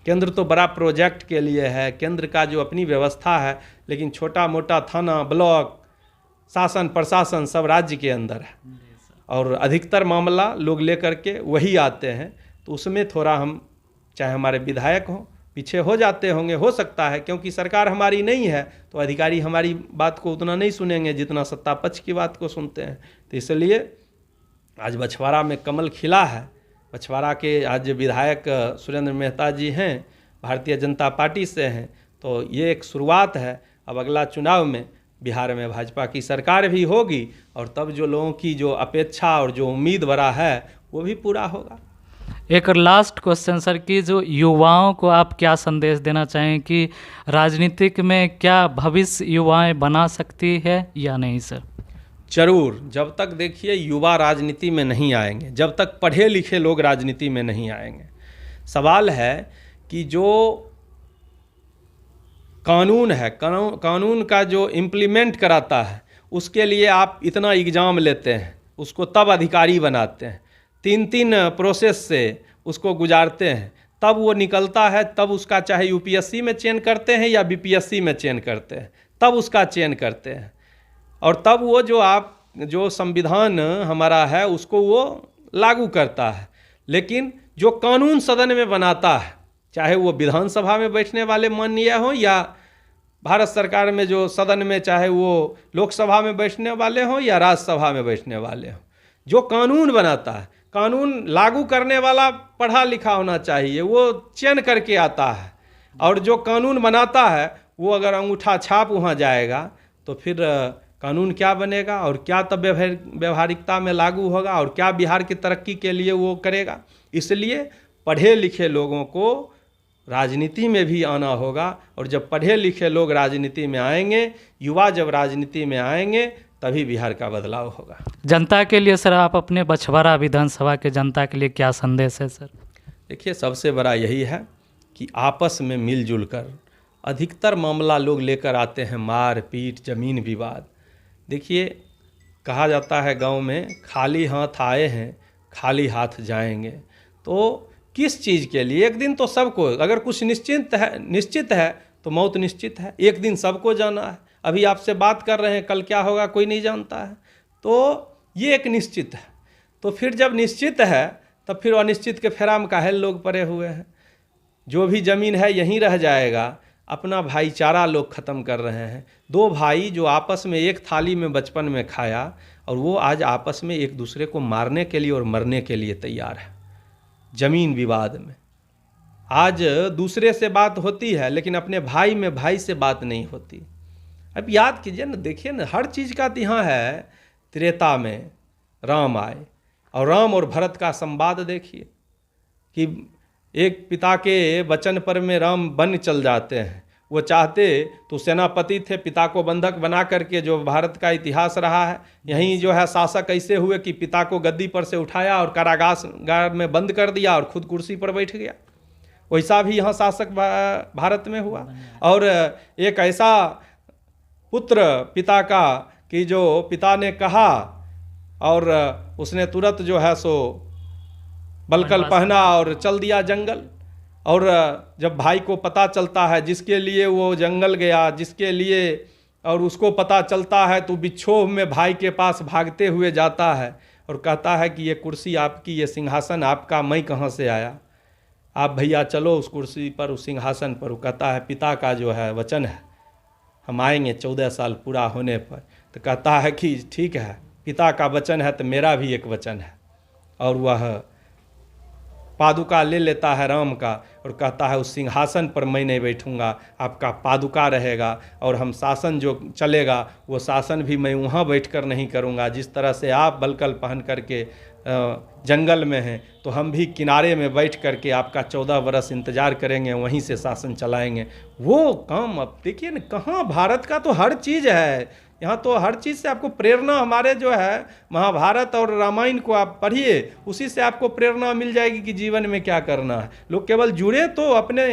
केंद्र तो बड़ा प्रोजेक्ट के लिए है, केंद्र का जो अपनी व्यवस्था है, लेकिन छोटा मोटा थाना, ब्लॉक, शासन प्रशासन सब राज्य के अंदर है और अधिकतर मामला लोग लेकर के वही आते हैं। तो उसमें थोड़ा हम, चाहे हमारे विधायक हों, पीछे हो जाते होंगे, हो सकता है, क्योंकि सरकार हमारी नहीं है तो अधिकारी हमारी बात को उतना नहीं सुनेंगे जितना सत्ता पक्ष की बात को सुनते हैं। तो इसलिए आज बछवाड़ा में कमल खिला है। बछवाड़ा के आज विधायक सुरेंद्र मेहता जी हैं, भारतीय जनता पार्टी से हैं, तो ये एक शुरुआत है। अब अगला चुनाव में बिहार में भाजपा की सरकार भी होगी और तब जो लोगों की जो अपेक्षा और जो उम्मीद बड़ा है वो भी पूरा होगा। एक लास्ट क्वेश्चन सर, कि जो युवाओं को आप क्या संदेश देना चाहें कि राजनीतिक में क्या भविष्य युवाएं बना सकती है या नहीं सर? जरूर, जब तक देखिए युवा राजनीति में नहीं आएंगे, जब तक पढ़े लिखे लोग राजनीति में नहीं आएंगे। सवाल है कि जो कानून है, कानून का जो इम्प्लीमेंट कराता है, उसके लिए आप इतना एग्ज़ाम लेते हैं, उसको तब अधिकारी बनाते हैं, 3 प्रोसेस से उसको गुजारते हैं, तब वो निकलता है, तब उसका चाहे यूपीएससी में चयन करते हैं या बीपीएससी में चयन करते हैं, तब उसका चयन करते हैं। और तब वो जो संविधान हमारा है उसको वो लागू करता है। लेकिन जो कानून सदन में बनाता है, चाहे वो विधानसभा में बैठने वाले माननीय हों या भारत सरकार में जो सदन में, चाहे वो लोकसभा में बैठने वाले हों या राज्यसभा में बैठने वाले हों, जो कानून बनाता है, कानून लागू करने वाला पढ़ा लिखा होना चाहिए, वो चयन करके आता है। और जो कानून बनाता है वो अगर अंगूठा छाप वहाँ जाएगा तो फिर कानून क्या बनेगा और क्या तब व्यवहारिकता में लागू होगा और क्या बिहार की तरक्की के लिए वो करेगा। इसलिए पढ़े लिखे लोगों को राजनीति में भी आना होगा, और जब पढ़े लिखे लोग राजनीति में आएंगे, युवा जब राजनीति में आएंगे, तभी बिहार का बदलाव होगा। जनता के लिए सर, आप अपने बछवाड़ा विधानसभा के जनता के लिए क्या संदेश है सर? देखिए, सबसे बड़ा यही है कि आपस में मिलजुल कर, अधिकतर मामला लोग लेकर आते हैं मार पीट, ज़मीन विवाद। देखिए, कहा जाता है गांव में, खाली हाथ आए हैं खाली हाथ जाएंगे। तो किस चीज़ के लिए? एक दिन तो सबको, अगर कुछ निश्चित है तो मौत निश्चित है, एक दिन सबको जाना है। अभी आपसे बात कर रहे हैं, कल क्या होगा कोई नहीं जानता है। तो ये एक निश्चित है। तो फिर जब निश्चित है तब फिर अनिश्चित के फेरा में काहे लोग पड़े हुए हैं। जो भी ज़मीन है यहीं रह जाएगा। अपना भाईचारा लोग ख़त्म कर रहे हैं। 2 भाई जो आपस में एक थाली में बचपन में खाया, और वो आज आपस में एक दूसरे को मारने के लिए और मरने के लिए तैयार है ज़मीन विवाद में। आज दूसरे से बात होती है लेकिन अपने भाई में भाई से बात नहीं होती। अब याद कीजिए ना, देखिए ना, हर चीज़ का यहाँ है। त्रेता में राम आए और राम और भरत का संवाद देखिए कि एक पिता के वचन पर में राम वन चल जाते हैं, वो चाहते तो सेनापति थे, पिता को बंधक बना करके, जो भारत का इतिहास रहा है, यहीं जो है शासक ऐसे हुए कि पिता को गद्दी पर से उठाया और कारागार में बंद कर दिया और खुद कुर्सी पर बैठ गया। वैसा भी यहाँ शासक भारत में हुआ। और एक ऐसा पुत्र पिता का कि जो पिता ने कहा और उसने तुरंत जो है सो बलकल पहना और चल दिया जंगल। और जब भाई को पता चलता है, जिसके लिए वो जंगल गया, जिसके लिए, और उसको पता चलता है तो बिक्षोभ में भाई के पास भागते हुए जाता है और कहता है कि ये कुर्सी आपकी, ये सिंहासन आपका, मैं कहाँ से आया, आप भैया चलो उस कुर्सी पर, उस सिंहासन पर। वो कहता है पिता का जो है वचन है, हम आएंगे 14 साल पूरा होने पर। तो कहता है कि ठीक है, पिता का वचन है तो मेरा भी एक वचन है। और वह पादुका ले लेता है राम का और कहता है उस सिंहासन पर मैं नहीं बैठूंगा, आपका पादुका रहेगा और हम शासन जो चलेगा वो शासन भी मैं वहाँ बैठकर नहीं करूँगा। जिस तरह से आप बलकल पहन करके जंगल में हैं, तो हम भी किनारे में बैठ करके आपका 14 बरस इंतज़ार करेंगे, वहीं से शासन चलाएंगे। वो काम अब देखिए ना, कहाँ भारत का तो हर चीज़ है यहाँ, तो हर चीज़ से आपको प्रेरणा, हमारे जो है महाभारत और रामायण को आप पढ़िए, उसी से आपको प्रेरणा मिल जाएगी कि जीवन में क्या करना है। लोग केवल जुड़े तो अपने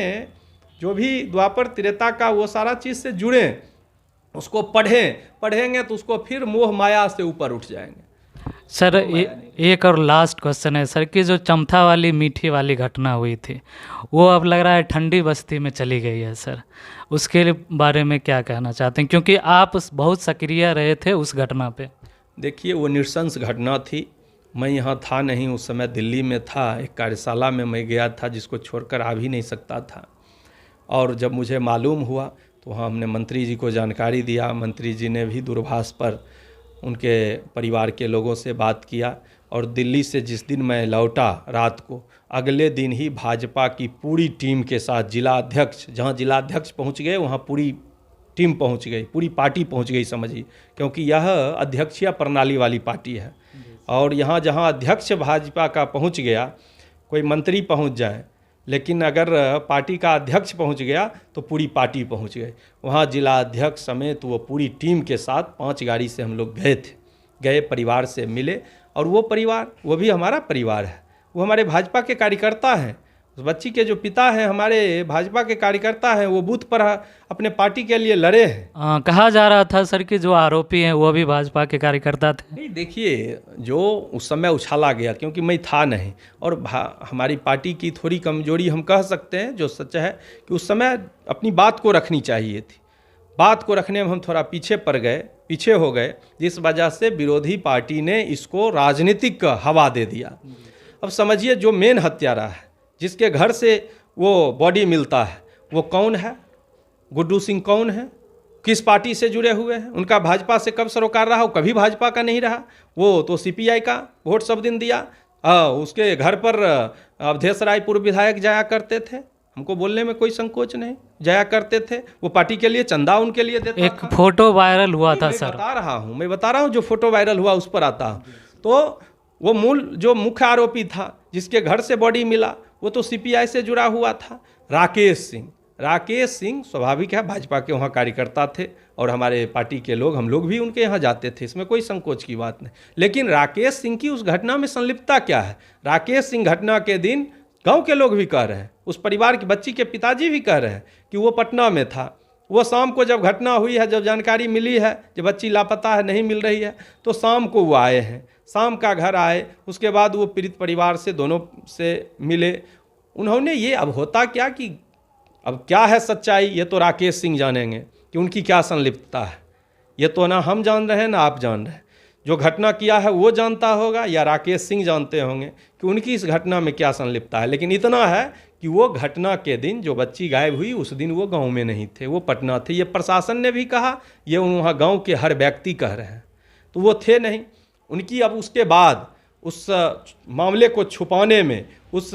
जो भी द्वापर त्रेता का वो सारा चीज़ से जुड़ें, उसको पढ़ेंगे तो उसको फिर मोह माया से ऊपर उठ जाएंगे। सर एक और लास्ट क्वेश्चन है सर, कि जो चमथा वाली मीठी वाली घटना हुई थी, वो अब लग रहा है ठंडी बस्ती में चली गई है सर, उसके बारे में क्या कहना चाहते हैं, क्योंकि आप बहुत सक्रिय रहे थे उस घटना पे। देखिए वो नृशंस घटना थी, मैं यहाँ था नहीं उस समय, दिल्ली में था, एक कार्यशाला में मैं गया था जिसको छोड़कर आ भी नहीं सकता था। और जब मुझे मालूम हुआ तो वहाँ हमने मंत्री जी को जानकारी दिया, मंत्री जी ने भी दूरभाष पर उनके परिवार के लोगों से बात किया। और दिल्ली से जिस दिन मैं लौटा रात को, अगले दिन ही भाजपा की पूरी टीम के साथ जिला अध्यक्ष, जहाँ जिला अध्यक्ष पहुँच गए वहाँ पूरी टीम पहुँच गई, पूरी पार्टी पहुँच गई समझिए, क्योंकि यह अध्यक्षीय प्रणाली वाली पार्टी है। और यहाँ जहाँ अध्यक्ष भाजपा का पहुँच गया, कोई मंत्री पहुँच जाए, लेकिन अगर पार्टी का अध्यक्ष पहुंच गया तो पूरी पार्टी पहुंच गई। वहाँ जिला अध्यक्ष समेत वो पूरी टीम के साथ 5 गाड़ी से हम लोग गए, परिवार से मिले। और वो परिवार, वो भी हमारा परिवार है, वो हमारे भाजपा के कार्यकर्ता हैं। उस बच्ची के जो पिता हैं हमारे भाजपा के कार्यकर्ता हैं, वो बूथ पर अपने पार्टी के लिए लड़े हैं। कहा जा रहा था सर कि जो आरोपी हैं वो भी भाजपा के कार्यकर्ता थे। नहीं, देखिए जो उस समय उछाला गया, क्योंकि मैं था नहीं, और हमारी पार्टी की थोड़ी कमजोरी हम कह सकते हैं, जो सच है कि उस समय अपनी बात को रखनी चाहिए थी। बात को रखने में हम थोड़ा पीछे हो गए, जिस वजह से विरोधी पार्टी ने इसको राजनीतिक हवा दे दिया। अब समझिए जो मेन हत्यारा है, जिसके घर से वो बॉडी मिलता है, वो कौन है? गुड्डू सिंह कौन है? किस पार्टी से जुड़े हुए हैं? उनका भाजपा से कब सरोकार रहा? वो कभी भाजपा का नहीं रहा, वो तो सीपीआई का वोट सब दिन दिया। उसके घर पर अवधेश राय पूर्व विधायक जाया करते थे, हमको बोलने में कोई संकोच नहीं, जाया करते थे। वो पार्टी के लिए चंदा उनके लिए देता एक फोटो वायरल हुआ था सर, मैं बता रहा हूँ जो फोटो वायरल हुआ उस पर आता हूँ। तो वो जो मुख्य आरोपी था, जिसके घर से बॉडी मिला, वो तो सीपीआई से जुड़ा हुआ था। राकेश सिंह स्वाभाविक है, भाजपा के वहाँ कार्यकर्ता थे और हमारे पार्टी के लोग, हम लोग भी उनके यहाँ जाते थे, इसमें कोई संकोच की बात नहीं। लेकिन राकेश सिंह की उस घटना में संलिप्तता क्या है? राकेश सिंह घटना के दिन गांव के लोग भी कह रहे हैं, उस परिवार की बच्ची के पिताजी भी कह रहे हैं कि वो पटना में था। वो शाम को जब घटना हुई है, जब जानकारी मिली है कि बच्ची लापता है, नहीं मिल रही है, तो शाम को वो आए हैं, शाम का घर आए। उसके बाद वो पीड़ित परिवार से दोनों से मिले। उन्होंने ये, अब होता क्या कि अब क्या है सच्चाई, ये तो राकेश सिंह जानेंगे कि उनकी क्या संलिप्तता है। ये तो ना हम जान रहे हैं ना आप जान रहे हैं। जो घटना किया है वो जानता होगा या राकेश सिंह जानते होंगे कि उनकी इस घटना में क्या संलिप्तता है। लेकिन इतना है कि वो घटना के दिन जो बच्ची गायब हुई, उस दिन वो गांव में नहीं थे, वो पटना थे। ये प्रशासन ने भी कहा, ये वहाँ गांव के हर व्यक्ति कह रहे हैं, तो वो थे नहीं। उनकी अब उसके बाद उस मामले को छुपाने में, उस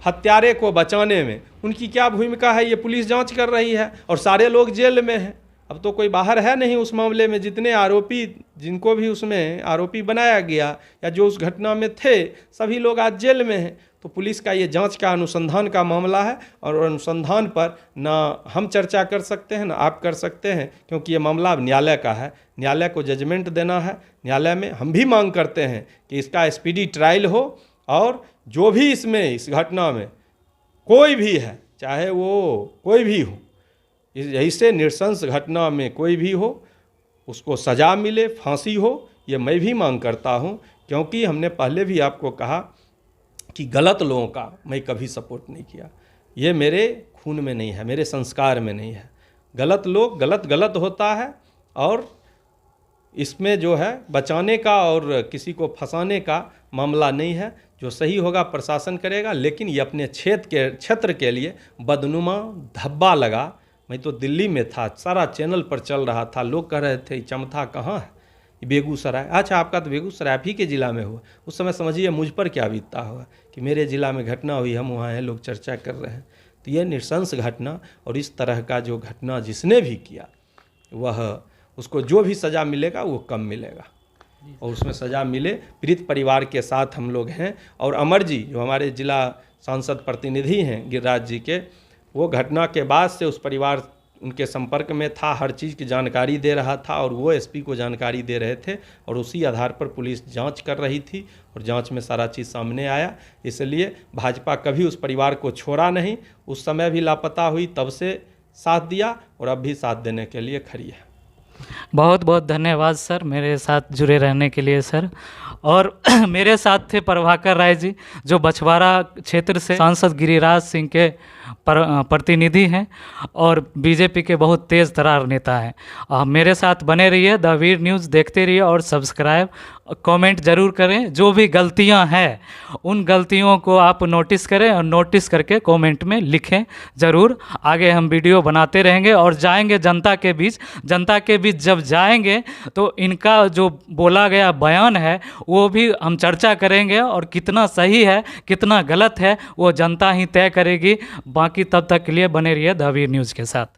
हत्यारे को बचाने में उनकी क्या भूमिका है, ये पुलिस जांच कर रही है और सारे लोग जेल में हैं। अब तो कोई बाहर है नहीं उस मामले में। जितने आरोपी, जिनको भी उसमें आरोपी बनाया गया या जो उस घटना में थे, सभी लोग आज जेल में हैं। तो पुलिस का ये जांच का अनुसंधान का मामला है, और अनुसंधान पर ना हम चर्चा कर सकते हैं ना आप कर सकते हैं, क्योंकि ये मामला अब न्यायालय का है। न्यायालय को जजमेंट देना है। न्यायालय में हम भी मांग करते हैं कि इसका स्पीडी ट्रायल हो, और जो भी इसमें इस घटना में कोई भी है, चाहे वो कोई भी हो, ऐसे नृशंस घटना में कोई भी हो, उसको सज़ा मिले, फांसी हो, ये मैं भी मांग करता हूँ। क्योंकि हमने पहले भी आपको कहा कि गलत लोगों का मैं कभी सपोर्ट नहीं किया। ये मेरे खून में नहीं है, मेरे संस्कार में नहीं है। गलत लोग गलत होता है, और इसमें जो है बचाने का और किसी को फंसाने का मामला नहीं है। जो सही होगा प्रशासन करेगा, लेकिन ये अपने क्षेत्र के लिए बदनुमा धब्बा लगा। मैं तो दिल्ली में था, सारा चैनल पर चल रहा था, लोग कह रहे थे चमथा कहाँ है, बेगूसराय। अच्छा, आपका तो बेगूसराय आप ही के ज़िला में हुआ। उस समय समझिए मुझ पर क्या बीतता होगा कि मेरे ज़िला में घटना हुई, हम वहाँ हैं, लोग चर्चा कर रहे हैं। तो ये नृशंस घटना, और इस तरह का जो घटना जिसने भी किया, वह उसको जो भी सज़ा मिलेगा वो कम मिलेगा, और उसमें सज़ा मिले। पीड़ित परिवार के साथ हम लोग हैं। और अमर जी जो हमारे ज़िला सांसद प्रतिनिधि हैं गिरिराज जी के, वो घटना के बाद से उस परिवार उनके संपर्क में था, हर चीज़ की जानकारी दे रहा था, और वो एसपी को जानकारी दे रहे थे, और उसी आधार पर पुलिस जांच कर रही थी, और जांच में सारा चीज़ सामने आया। इसलिए भाजपा कभी उस परिवार को छोड़ा नहीं। उस समय भी लापता हुई, तब से साथ दिया, और अब भी साथ देने के लिए खड़ी है। बहुत बहुत धन्यवाद सर, मेरे साथ जुड़े रहने के लिए सर। और मेरे साथ थे प्रभाकर राय जी, जो बछवाड़ा क्षेत्र से सांसद गिरिराज सिंह के प्रतिनिधि हैं, और बीजेपी के बहुत तेज़ तरार नेता हैं। मेरे साथ बने रहिए, द वीर न्यूज़ देखते रहिए, और सब्सक्राइब, कमेंट ज़रूर करें। जो भी गलतियां हैं उन गलतियों को आप नोटिस करें, और नोटिस करके कमेंट में लिखें ज़रूर। आगे हम वीडियो बनाते रहेंगे, और जाएंगे जनता के बीच। जनता के बीच जब जाएंगे तो इनका जो बोला गया बयान है वो भी हम चर्चा करेंगे, और कितना सही है कितना गलत है वो जनता ही तय करेगी। बाकी तब तक के लिए बने रहिए द वीर न्यूज़ के साथ।